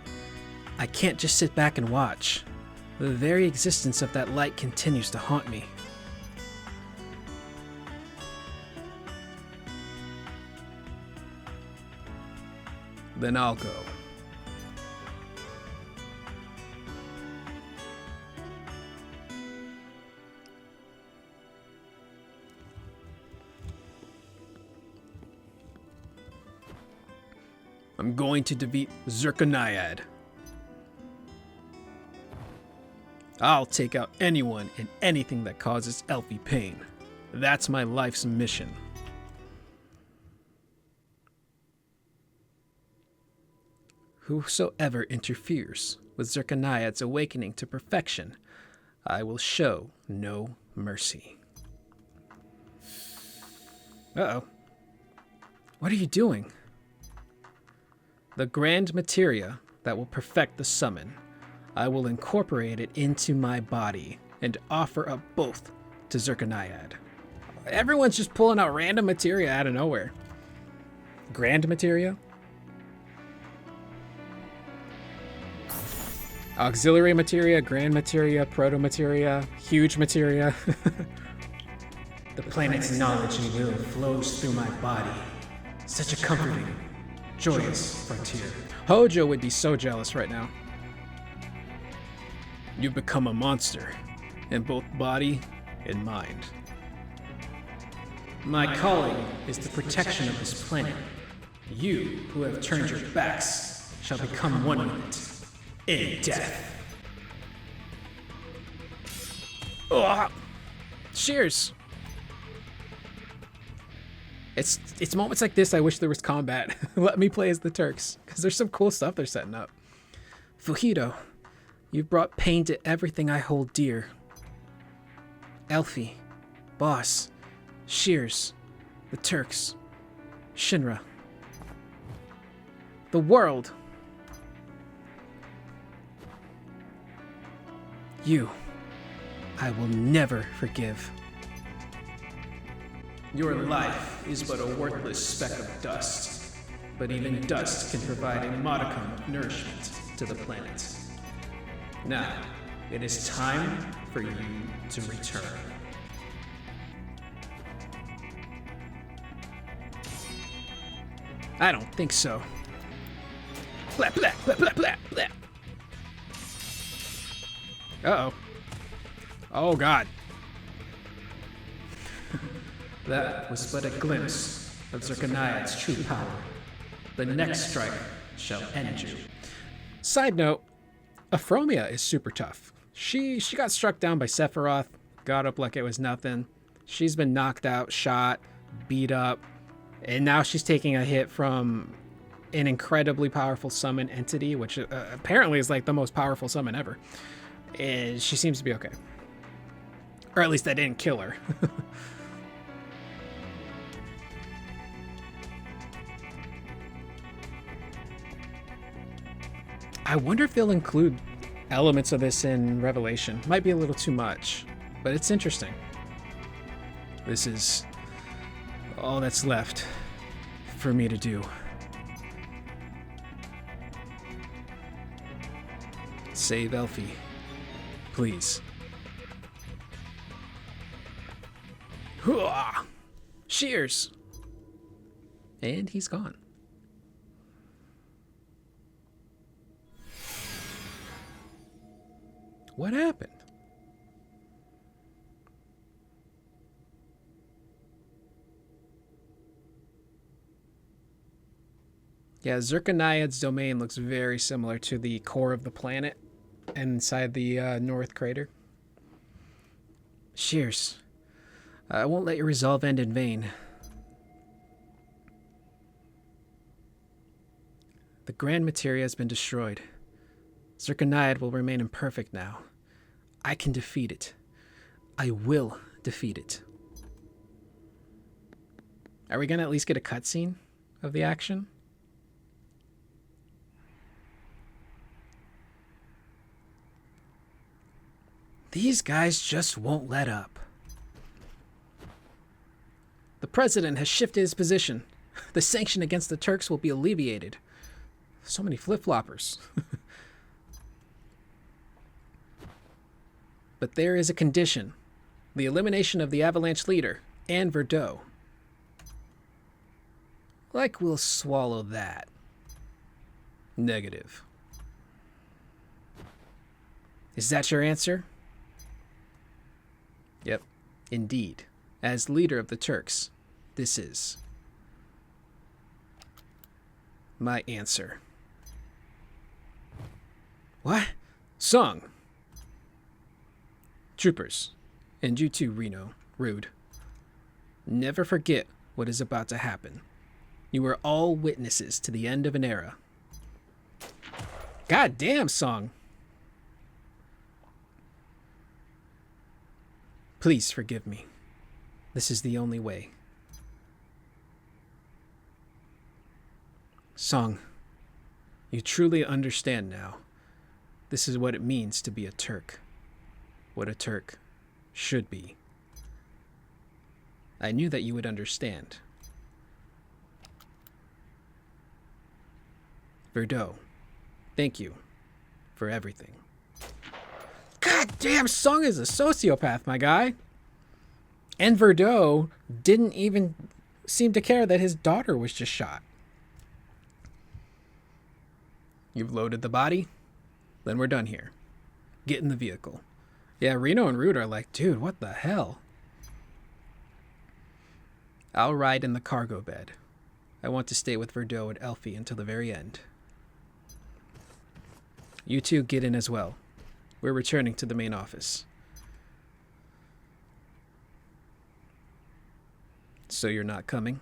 I can't just sit back and watch. The very existence of that light continues to haunt me. Then I'll go. I'm going to defeat Zirconiad. I'll take out anyone and anything that causes Elfie pain. That's my life's mission. Whosoever interferes with Zirconiad's awakening to perfection, I will show no mercy. Uh-oh. What are you doing? The grand materia that will perfect the summon, I will incorporate it into my body and offer up both to Zirconiad. Everyone's just pulling out random materia out of nowhere. Grand materia? Auxiliary materia, grand materia, proto materia, huge materia. The planet's knowledge and will flows through my body. Such a comforting, joyous frontier. Hojo would be so jealous right now. You've become a monster, in both body and mind. My calling is the protection of this planet. You who have turned your backs shall become one with it. In death. Oh, cheers. It's moments like this I wish there was combat. Let me play as the Turks, because there's some cool stuff they're setting up. Fujito, you've brought pain to everything I hold dear. Elfie, Boss, Shears, the Turks, Shinra. The world. You, I will never forgive. Your life is but a worthless speck of dust, but even dust can provide a modicum of nourishment to the planet. Now, it is time for you to return. I don't think so. Blah, blah, blah, blah, blah, blah. Uh-oh. Oh, God. That was but a glimpse of Zirconiad's true power. The next strike shall end you. Side note, Aphromia is super tough. She got struck down by Sephiroth, got up like it was nothing. She's been knocked out, shot, beat up, and now she's taking a hit from an incredibly powerful summon entity, which apparently is like the most powerful summon ever. And she seems to be okay. Or at least that didn't kill her. I wonder if they'll include elements of this in Revelation. Might be a little too much, but it's interesting. This is all that's left for me to do. Save Elfie. Please. Hooah! Shears! And he's gone. What happened? Yeah, Zirconiad's domain looks very similar to the core of the planet inside the North Crater. Shears, I won't let your resolve end in vain. The Grand Materia has been destroyed. Zirconiad will remain imperfect now. I can defeat it. I will defeat it. Are we going to at least get a cutscene of the action? These guys just won't let up. The president has shifted his position. The sanction against the Turks will be alleviated. So many flip-floppers. But there is a condition. The elimination of the Avalanche leader and Verdot. Like we'll swallow that. Negative. Is that your answer? Yep, indeed. As leader of the Turks, this is my answer. What? Sung. Troopers, and you too, Reno, Rude. Never forget what is about to happen. You are all witnesses to the end of an era. God damn, Sung. Please forgive me. This is the only way. Sung, you truly understand now. This is what it means to be a Turk. What a Turk should be. I knew that you would understand. Verdot, thank you for everything. God damn, Sung is a sociopath, my guy. And Verdot didn't even seem to care that his daughter was just shot. You've loaded the body? Then we're done here. Get in the vehicle. Yeah, Reno and Rude are like, dude, what the hell? I'll ride in the cargo bed. I want to stay with Verdot and Elfie until the very end. You two get in as well. We're returning to the main office. So you're not coming?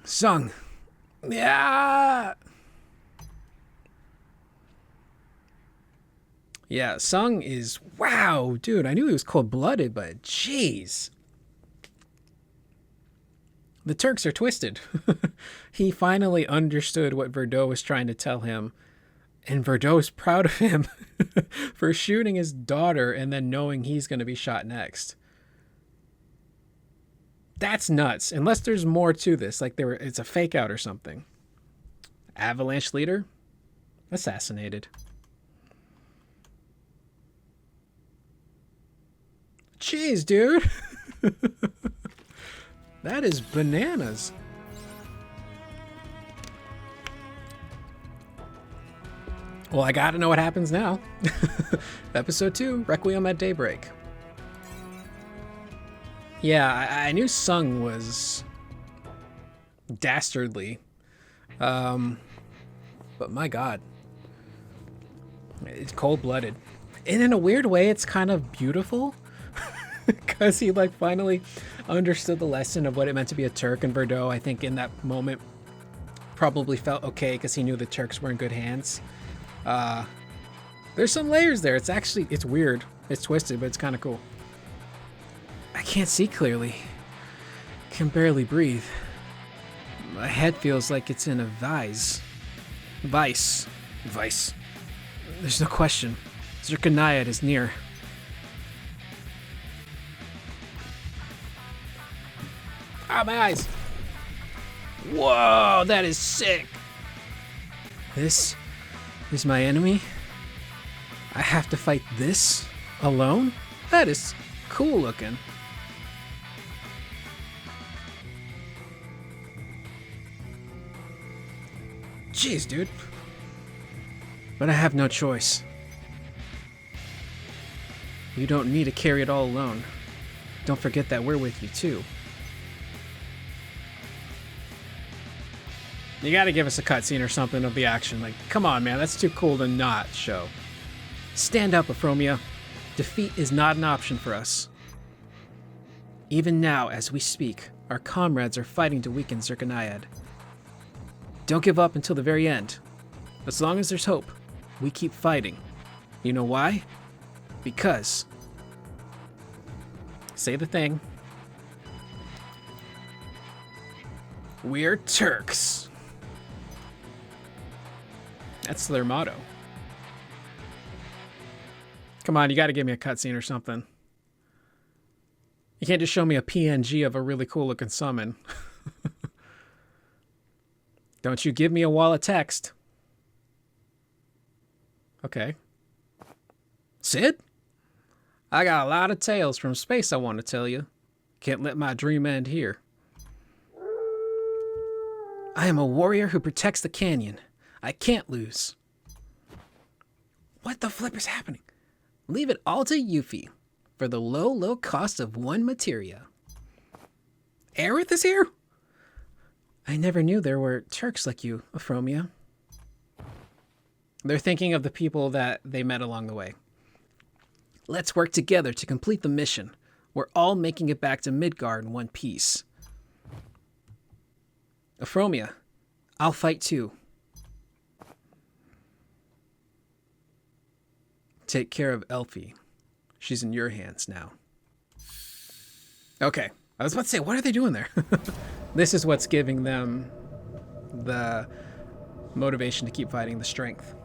Sung. Yeah. Yeah, Sung is, wow, dude, I knew he was cold-blooded, but jeez. The Turks are twisted. He finally understood what Verdot was trying to tell him, and Verdot's proud of him for shooting his daughter and then knowing he's going to be shot next. That's nuts. Unless there's more to this, like it's a fake out or something. Avalanche leader assassinated. Jeez, dude. That is bananas. Well, I gotta know what happens now. Episode 2, Requiem at Daybreak. Yeah, I knew Sung was dastardly. But my God. It's cold-blooded. And in a weird way, it's kind of beautiful. Because he like finally understood the lesson of what it meant to be a Turk. And Verdot, I think in that moment, probably felt okay because he knew the Turks were in good hands. There's some layers there. It's weird. It's twisted, but it's kind of cool. I can't see clearly. Can barely breathe. My head feels like it's in a vise. Vice. There's no question. Zirconiad is near. Ah, my eyes. Whoa, that is sick. This is my enemy. I have to fight this alone? That is cool looking. Jeez, dude. But I have no choice. You don't need to carry it all alone. Don't forget that we're with you, too. You gotta give us a cutscene or something of the action. Like, come on, man, that's too cool to not show. Stand up, Euphromia. Defeat is not an option for us. Even now, as we speak, Our comrades are fighting to weaken Zirconiad. Don't give up until the very end. As long as there's hope, we keep fighting. You know why? Because... Say the thing. We're Turks. That's their motto. Come on, you gotta give me a cutscene or something. You can't just show me a PNG of a really cool looking summon. Don't you give me a wall of text. Okay. Sid? I got a lot of tales from space I want to tell you. Can't let my dream end here. I am a warrior who protects the canyon. I can't lose. What the flip is happening? Leave it all to Yuffie for the low cost of one materia. Aerith is here? I never knew there were Turks like you, Euphromia. They're thinking of the people that they met along the way. Let's work together to complete the mission. We're all making it back to Midgard in one piece. Euphromia, I'll fight too. Take care of Elfie. She's in your hands now. Okay, I was about to say, what are they doing there? This is what's giving them the motivation to keep fighting, the strength.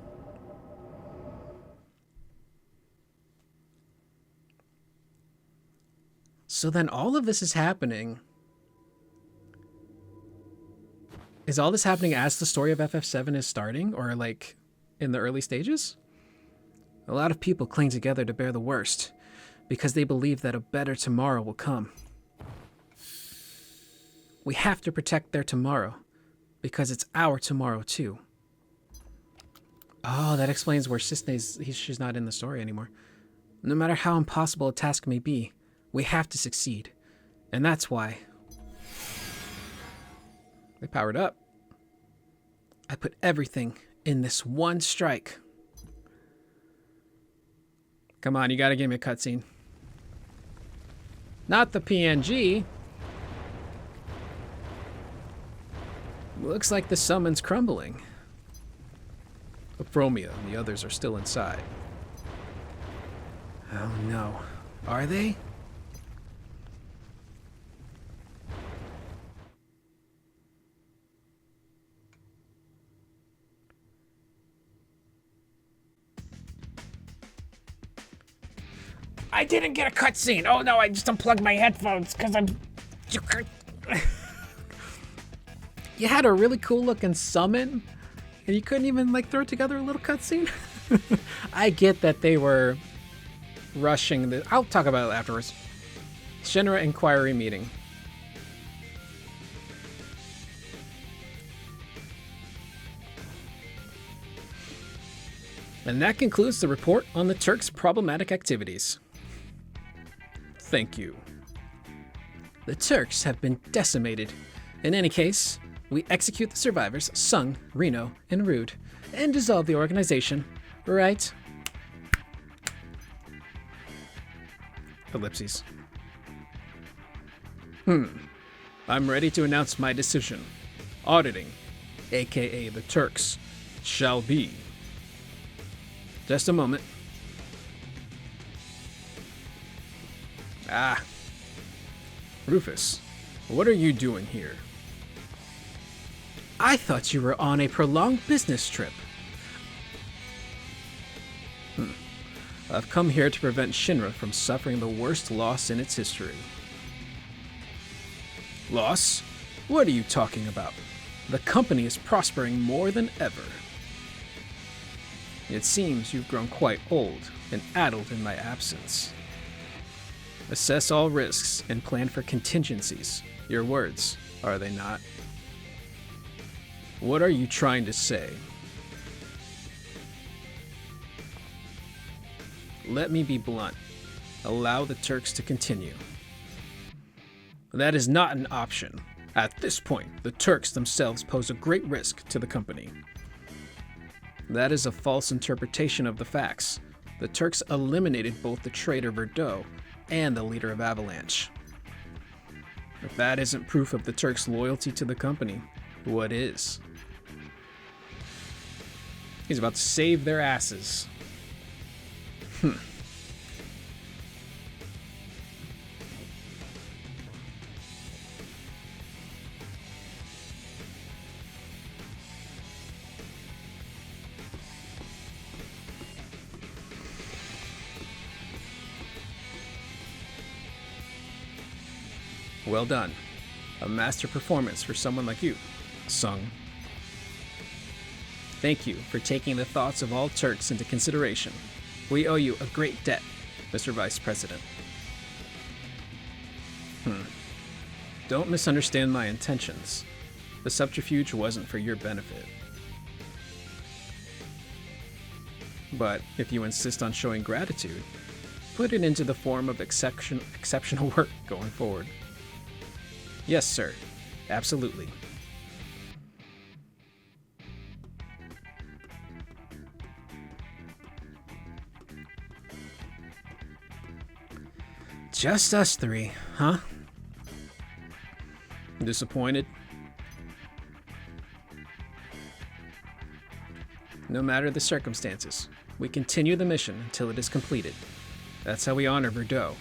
So then all of this is happening. Is all this happening as the story of FF7 is starting, or like in the early stages? A lot of people cling together to bear the worst because they believe that a better tomorrow will come. We have to protect their tomorrow because it's our tomorrow too. Oh, that explains where she's not in the story anymore. No matter how impossible a task may be, we have to succeed. And that's why they powered up. I put everything in this one strike. Come on, you gotta give me a cutscene. Not the PNG. Looks like the summon's crumbling. Euphromia and the others are still inside. Oh no. Are they? I didn't get a cutscene. Oh no, I just unplugged my headphones because I'm... You had a really cool looking summon and you couldn't even like throw together a little cutscene? I get that they were rushing the... I'll talk about it afterwards. Shinra Inquiry Meeting. And that concludes the report on the Turks' problematic activities. Thank you. The Turks have been decimated. In any case, we execute the survivors, Sung, Reno, and Rude, and dissolve the organization, right? Ellipses. I'm ready to announce my decision. Auditing, aka the Turks, shall be. Just a moment. Ah. Rufus, what are you doing here? I thought you were on a prolonged business trip. I've come here to prevent Shinra from suffering the worst loss in its history. Loss? What are you talking about? The company is prospering more than ever. It seems you've grown quite old and addled in my absence. Assess all risks and plan for contingencies. Your words, are they not? What are you trying to say? Let me be blunt. Allow the Turks to continue. That is not an option. At this point, the Turks themselves pose a great risk to the company. That is a false interpretation of the facts. The Turks eliminated both the traitor Verdot and the leader of Avalanche. If that isn't proof of the Turks' loyalty to the company, what is? He's about to save their asses. Well done. A master performance for someone like you, Sung. Thank you for taking the thoughts of all Turks into consideration. We owe you a great debt, Mr. Vice President. Don't misunderstand my intentions. The subterfuge wasn't for your benefit. But if you insist on showing gratitude, put it into the form of exceptional work going forward. Yes, sir. Absolutely. Just us three, huh? Disappointed? No matter the circumstances, we continue the mission until it is completed. That's how we honor Verdot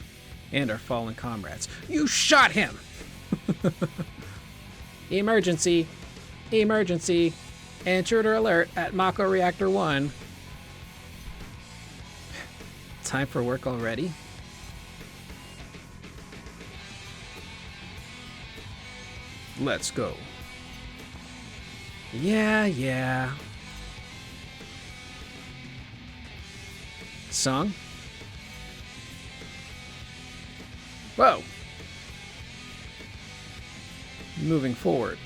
and our fallen comrades. You shot him! Emergency! Emergency! Intruder alert at Mako Reactor 1. Time for work already? Let's go. Yeah. Sung? Whoa! Moving forward,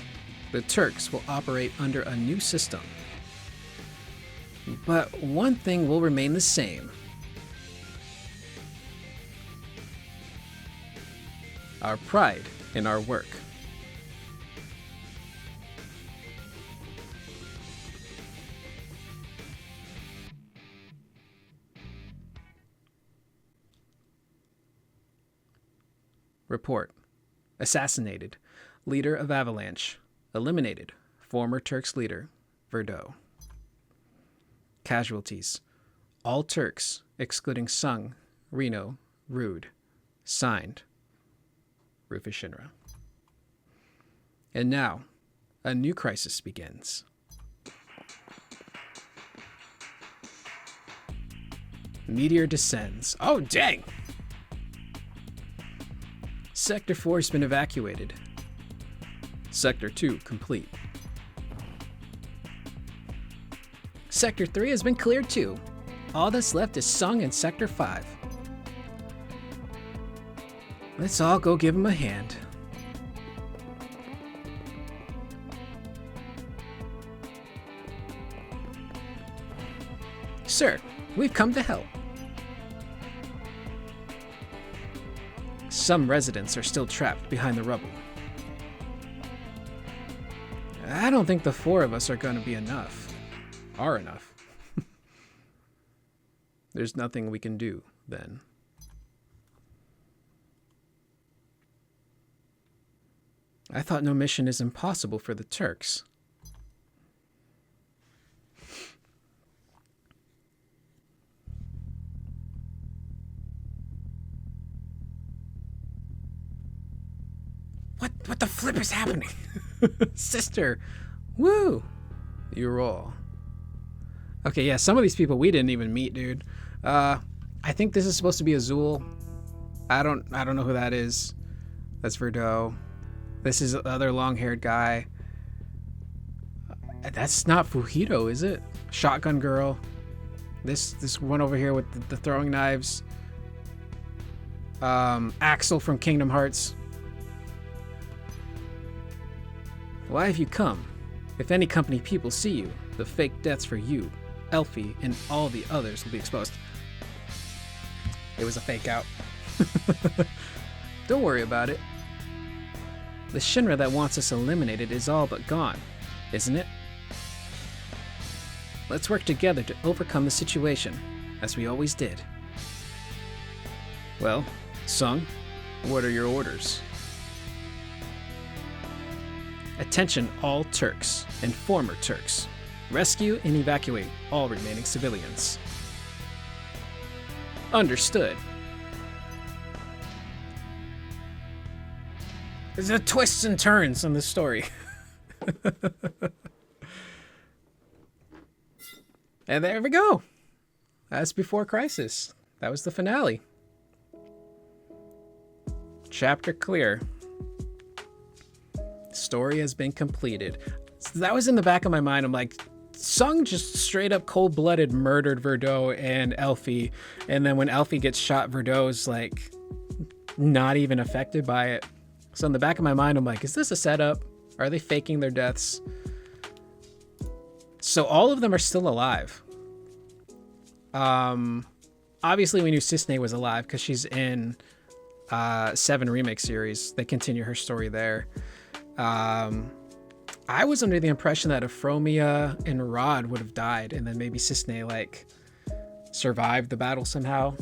the Turks will operate under a new system. But one thing will remain the same. Our pride in our work. Report. Assassinated. Leader of Avalanche. Eliminated. Former Turks leader, Verdot. Casualties. All Turks, excluding Sung, Reno, Rude. Signed. Rufus Shinra. And now, a new crisis begins. Meteor descends. Oh, dang! Sector 4 has been evacuated. Sector 2 complete. Sector 3 has been cleared too. All that's left is Sung in Sector 5. Let's all go give him a hand. Sir, we've come to help. Some residents are still trapped behind the rubble. I don't think the 4 of us are going to be enough. Are enough. There's nothing we can do, then. I thought no mission is impossible for the Turks. What the flip is happening? Sister! Woo! You're all. Okay, yeah, some of these people we didn't even meet, dude. I think this is supposed to be Azul. I don't know who that is. That's Verdot. This is the other long-haired guy. That's not Fujito, is it? Shotgun girl. This one over here with the throwing knives. Axel from Kingdom Hearts. Why have you come? If any company people see you, the fake deaths for you, Elfie, and all the others will be exposed. It was a fake out. Don't worry about it. The Shinra that wants us eliminated is all but gone, isn't it? Let's work together to overcome the situation, as we always did. Well, Sung, what are your orders? Attention all Turks and former Turks. Rescue and evacuate all remaining civilians. Understood. There's a twists and turns on this story. And there we go. That's Before Crisis. That was the finale. Chapter clear. Story has been completed. That was in the back of my mind. I'm like, Sung just straight up cold-blooded murdered Verdot and Elfie. And then when Elfie gets shot, Verdot's like not even affected by it. So in the back of my mind, I'm like, is this a setup? Are they faking their deaths? So all of them are still alive. Obviously we knew Cisne was alive because she's in 7 remake series. They continue her story there. I was under the impression that Euphromia and Rod would have died, and then maybe Cisne like survived the battle somehow.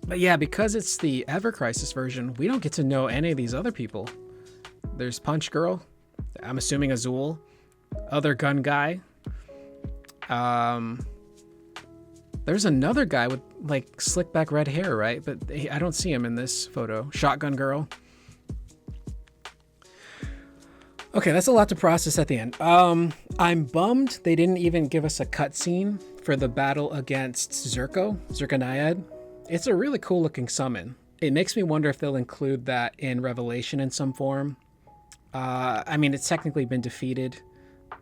But yeah, because it's the Ever Crisis version, we don't get to know any of these other people. There's Punch Girl, I'm assuming Azul, other gun guy. There's another guy with like slick back red hair, right? But I don't see him in this photo. Shotgun Girl. Okay, that's a lot to process at the end. I'm bummed they didn't even give us a cutscene for the battle against Zerkanayad. It's a really cool looking summon. It makes me wonder if they'll include that in Revelation in some form. I mean, it's technically been defeated,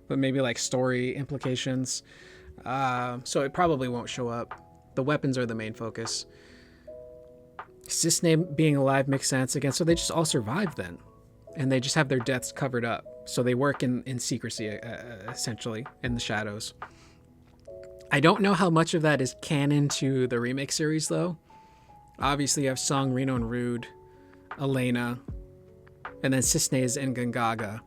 but maybe like story implications. So it probably won't show up. The weapons are the main focus. Cisne being alive makes sense again. So they just all survived then. And they just have their deaths covered up. So they work in secrecy, essentially, in the shadows. I don't know how much of that is canon to the remake series, though. Obviously, you have Song, Reno, and Rude, Elena, and then Cisne's and Gangaga.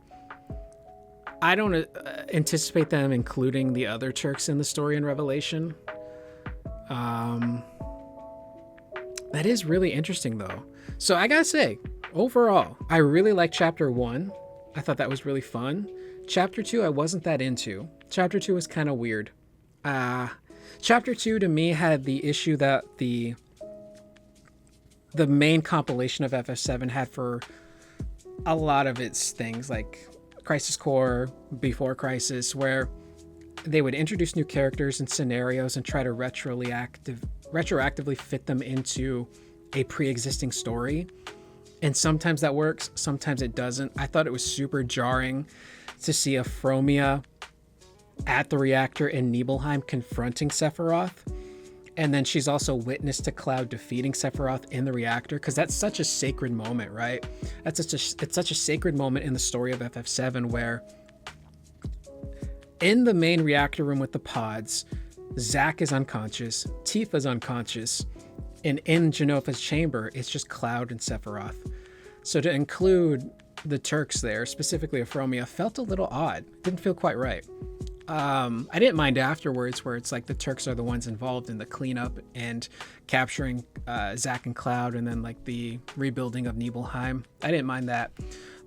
I don't anticipate them including the other Turks in the story in Revelation. That is really interesting, though. So I gotta say, overall, I really liked Chapter 1. I thought that was really fun. Chapter 2, I wasn't that into. Chapter 2 was kind of weird. Chapter 2 to me had the issue that the main compilation of FF7 had for a lot of its things, like Crisis Core, Before Crisis, where they would introduce new characters and scenarios and try to retroactively fit them into a pre-existing story. And sometimes that works, sometimes it doesn't. I thought it was super jarring to see Euphromia at the reactor in Nibelheim confronting Sephiroth. And then she's also witness to Cloud defeating Sephiroth in the reactor, because that's such a sacred moment, right? It's such a sacred moment in the story of FF7 where in the main reactor room with the pods, Zack is unconscious, Tifa's unconscious, and in Genova's chamber, it's just Cloud and Sephiroth. So to include the Turks there, specifically Euphromia, felt a little odd. Didn't feel quite right. I didn't mind afterwards where it's like the Turks are the ones involved in the cleanup and capturing Zack and Cloud, and then like the rebuilding of Nibelheim. I didn't mind that.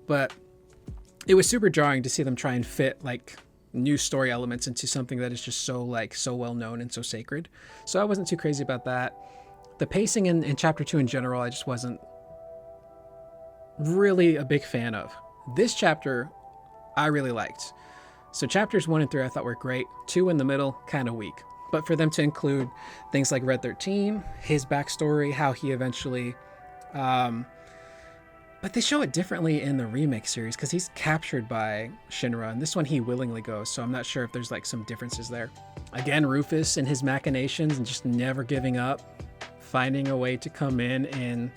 But it was super jarring to see them try and fit like new story elements into something that is just so well known and so sacred. So I wasn't too crazy about that. The pacing in Chapter 2 in general, I just wasn't really a big fan of. This chapter, I really liked. So chapters 1 and 3 I thought were great. 2 in the middle, kind of weak. But for them to include things like Red 13, his backstory, how he eventually... but they show it differently in the remake series because he's captured by Shinra. And this one he willingly goes, so I'm not sure if there's like some differences there. Again, Rufus and his machinations and just never giving up. Finding a way to come in and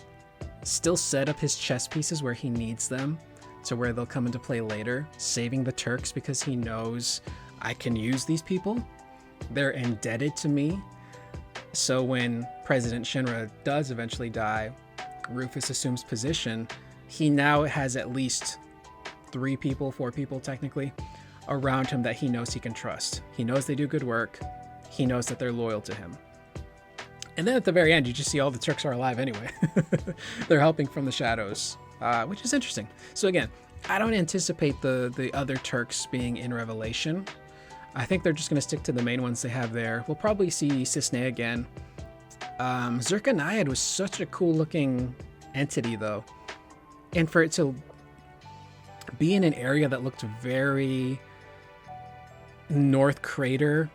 still set up his chess pieces where he needs them to where they'll come into play later, saving the Turks because he knows I can use these people. They're indebted to me. So when President Shinra does eventually die, Rufus assumes position. He now has at least 4 people technically, around him that he knows he can trust. He knows they do good work. He knows that they're loyal to him. And then at the very end, you just see all the Turks are alive anyway. They're helping from the shadows. which is interesting. So again, I don't anticipate the other Turks being in Revelation. I think they're just going to stick to the main ones they have there. We'll probably see Cisne again. Zirconiad was such a cool looking entity though. And for it to be in an area that looked very North Crater-ish,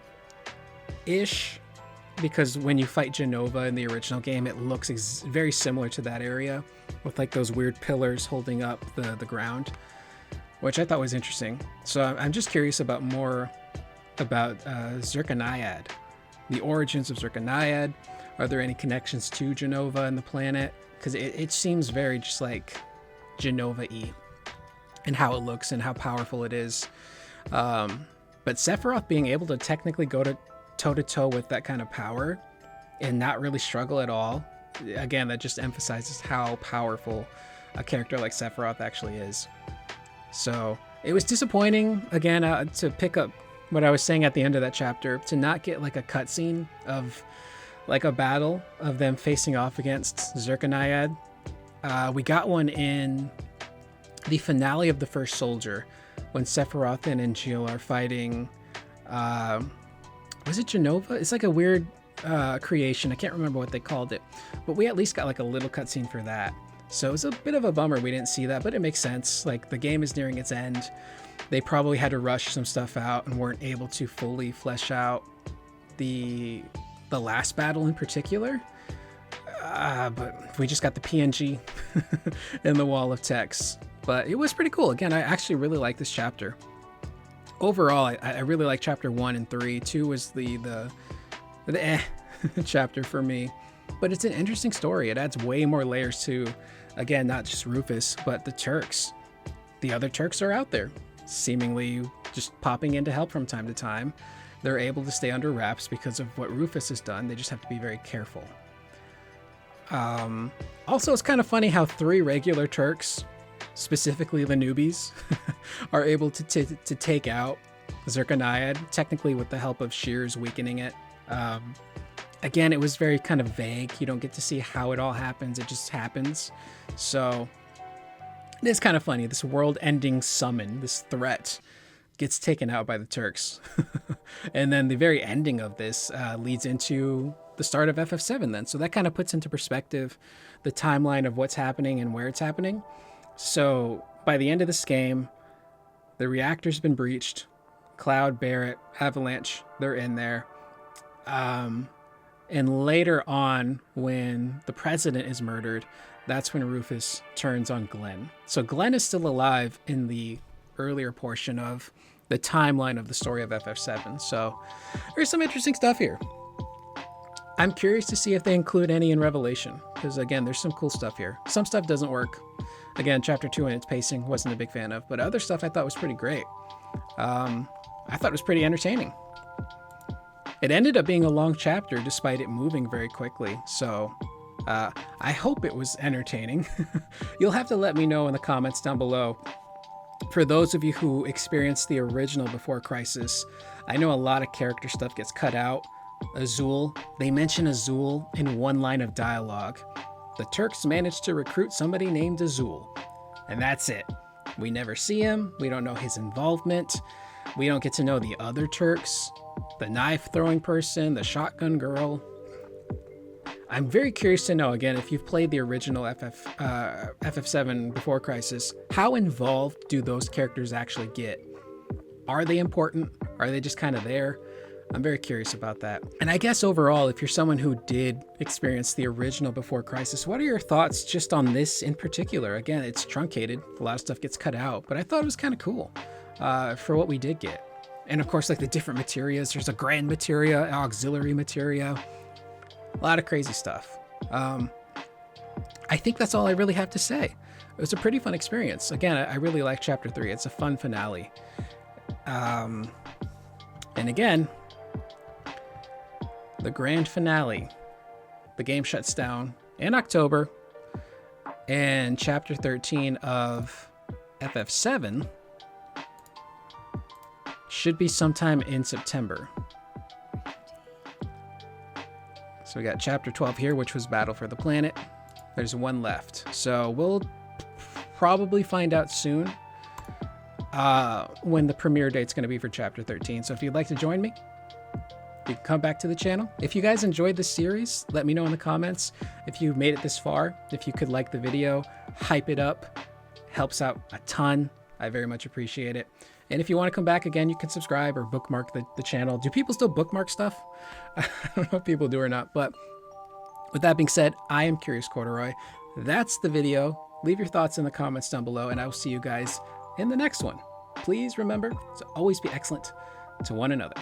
because when you fight Genova in the original game, it looks very similar to that area with like those weird pillars holding up the ground, which I thought was interesting. So I'm just curious about more about Zirconiad, the origins of Zirconiad. Are there any connections to Genova and the planet? Because it seems very just like Genova-y and how it looks and how powerful it is. But Sephiroth being able to technically go to toe-to-toe with that kind of power and not really struggle at all, again, that just emphasizes how powerful a character like Sephiroth actually is. So it was disappointing, again, to pick up what I was saying at the end of that chapter, to not get like a cutscene of like a battle of them facing off against Zirconiad. We got one in the finale of The First Soldier when Sephiroth and Angeal are fighting, was it Genova? It's like a weird creation. I can't remember what they called it, but we at least got like a little cutscene for that. So it was a bit of a bummer we didn't see that, but it makes sense. Like the game is nearing its end. They probably had to rush some stuff out and weren't able to fully flesh out the last battle in particular. But we just got the PNG and the wall of text. But it was pretty cool. Again, I actually really like this chapter. Overall, I really like chapter 1 and 3. 2 was the chapter for me. But it's an interesting story. It adds way more layers to, again, not just Rufus, but the Turks. The other Turks are out there, seemingly just popping in to help from time to time. They're able to stay under wraps because of what Rufus has done. They just have to be very careful. Also, it's kind of funny how 3 regular Turks, specifically the newbies, are able to take out Zirconiad, technically with the help of Shears weakening it. Again, it was very kind of vague. You don't get to see how it all happens. It just happens. So it is kind of funny. This world-ending summon, this threat, gets taken out by the Turks. And then the very ending of this leads into the start of FF7 then. So that kind of puts into perspective the timeline of what's happening and where it's happening. So by the end of this game, the reactor's been breached. Cloud, Barret, Avalanche, they're in there. And later on, when the president is murdered, that's when Rufus turns on Glenn. So Glenn is still alive in the earlier portion of the timeline of the story of FF7. So there's some interesting stuff here. I'm curious to see if they include any in Revelation, because again, there's some cool stuff here. Some stuff doesn't work. Again, chapter 2 and its pacing wasn't a big fan of, but other stuff I thought was pretty great. I thought it was pretty entertaining. It ended up being a long chapter despite it moving very quickly. So I hope it was entertaining. You'll have to let me know in the comments down below. For those of you who experienced the original Before Crisis, I know a lot of character stuff gets cut out. Azul, they mention Azul in one line of dialogue. The Turks managed to recruit somebody named Azul, and that's it. We never see him. We don't know his involvement. We don't get to know the other Turks, the knife throwing person, the shotgun girl. I'm very curious to know, again, if you've played the original FF7 Before Crisis, how involved do those characters actually get? Are they important? Are they just kind of there? I'm very curious about that. And I guess overall, if you're someone who did experience the original Before Crisis, what are your thoughts just on this in particular? Again, it's truncated. A lot of stuff gets cut out, but I thought it was kind of cool for what we did get. And of course, like the different materias, there's a grand materia, auxiliary materia, a lot of crazy stuff. I think that's all I really have to say. It was a pretty fun experience. Again, I really like chapter 3. It's a fun finale. And again, the grand finale. The game shuts down in October, and chapter 13 of FF7 should be sometime in September. So we got chapter 12 here, which was Battle for the Planet. There's one left. So we'll probably find out soon when the premiere date's going to be for chapter 13. So if you'd like to join me, you can come back to the channel. If you guys enjoyed this series, let me know in the comments. If you made it this far, if you could like the video, hype it up, helps out a ton. I very much appreciate it. And if you want to come back again, you can subscribe or bookmark the channel. Do people still bookmark stuff? I don't know if people do or not, but with that being said, I am Curious Corduroy. That's the video. Leave your thoughts in the comments down below, and I will see you guys in the next one. Please remember to always be excellent to one another.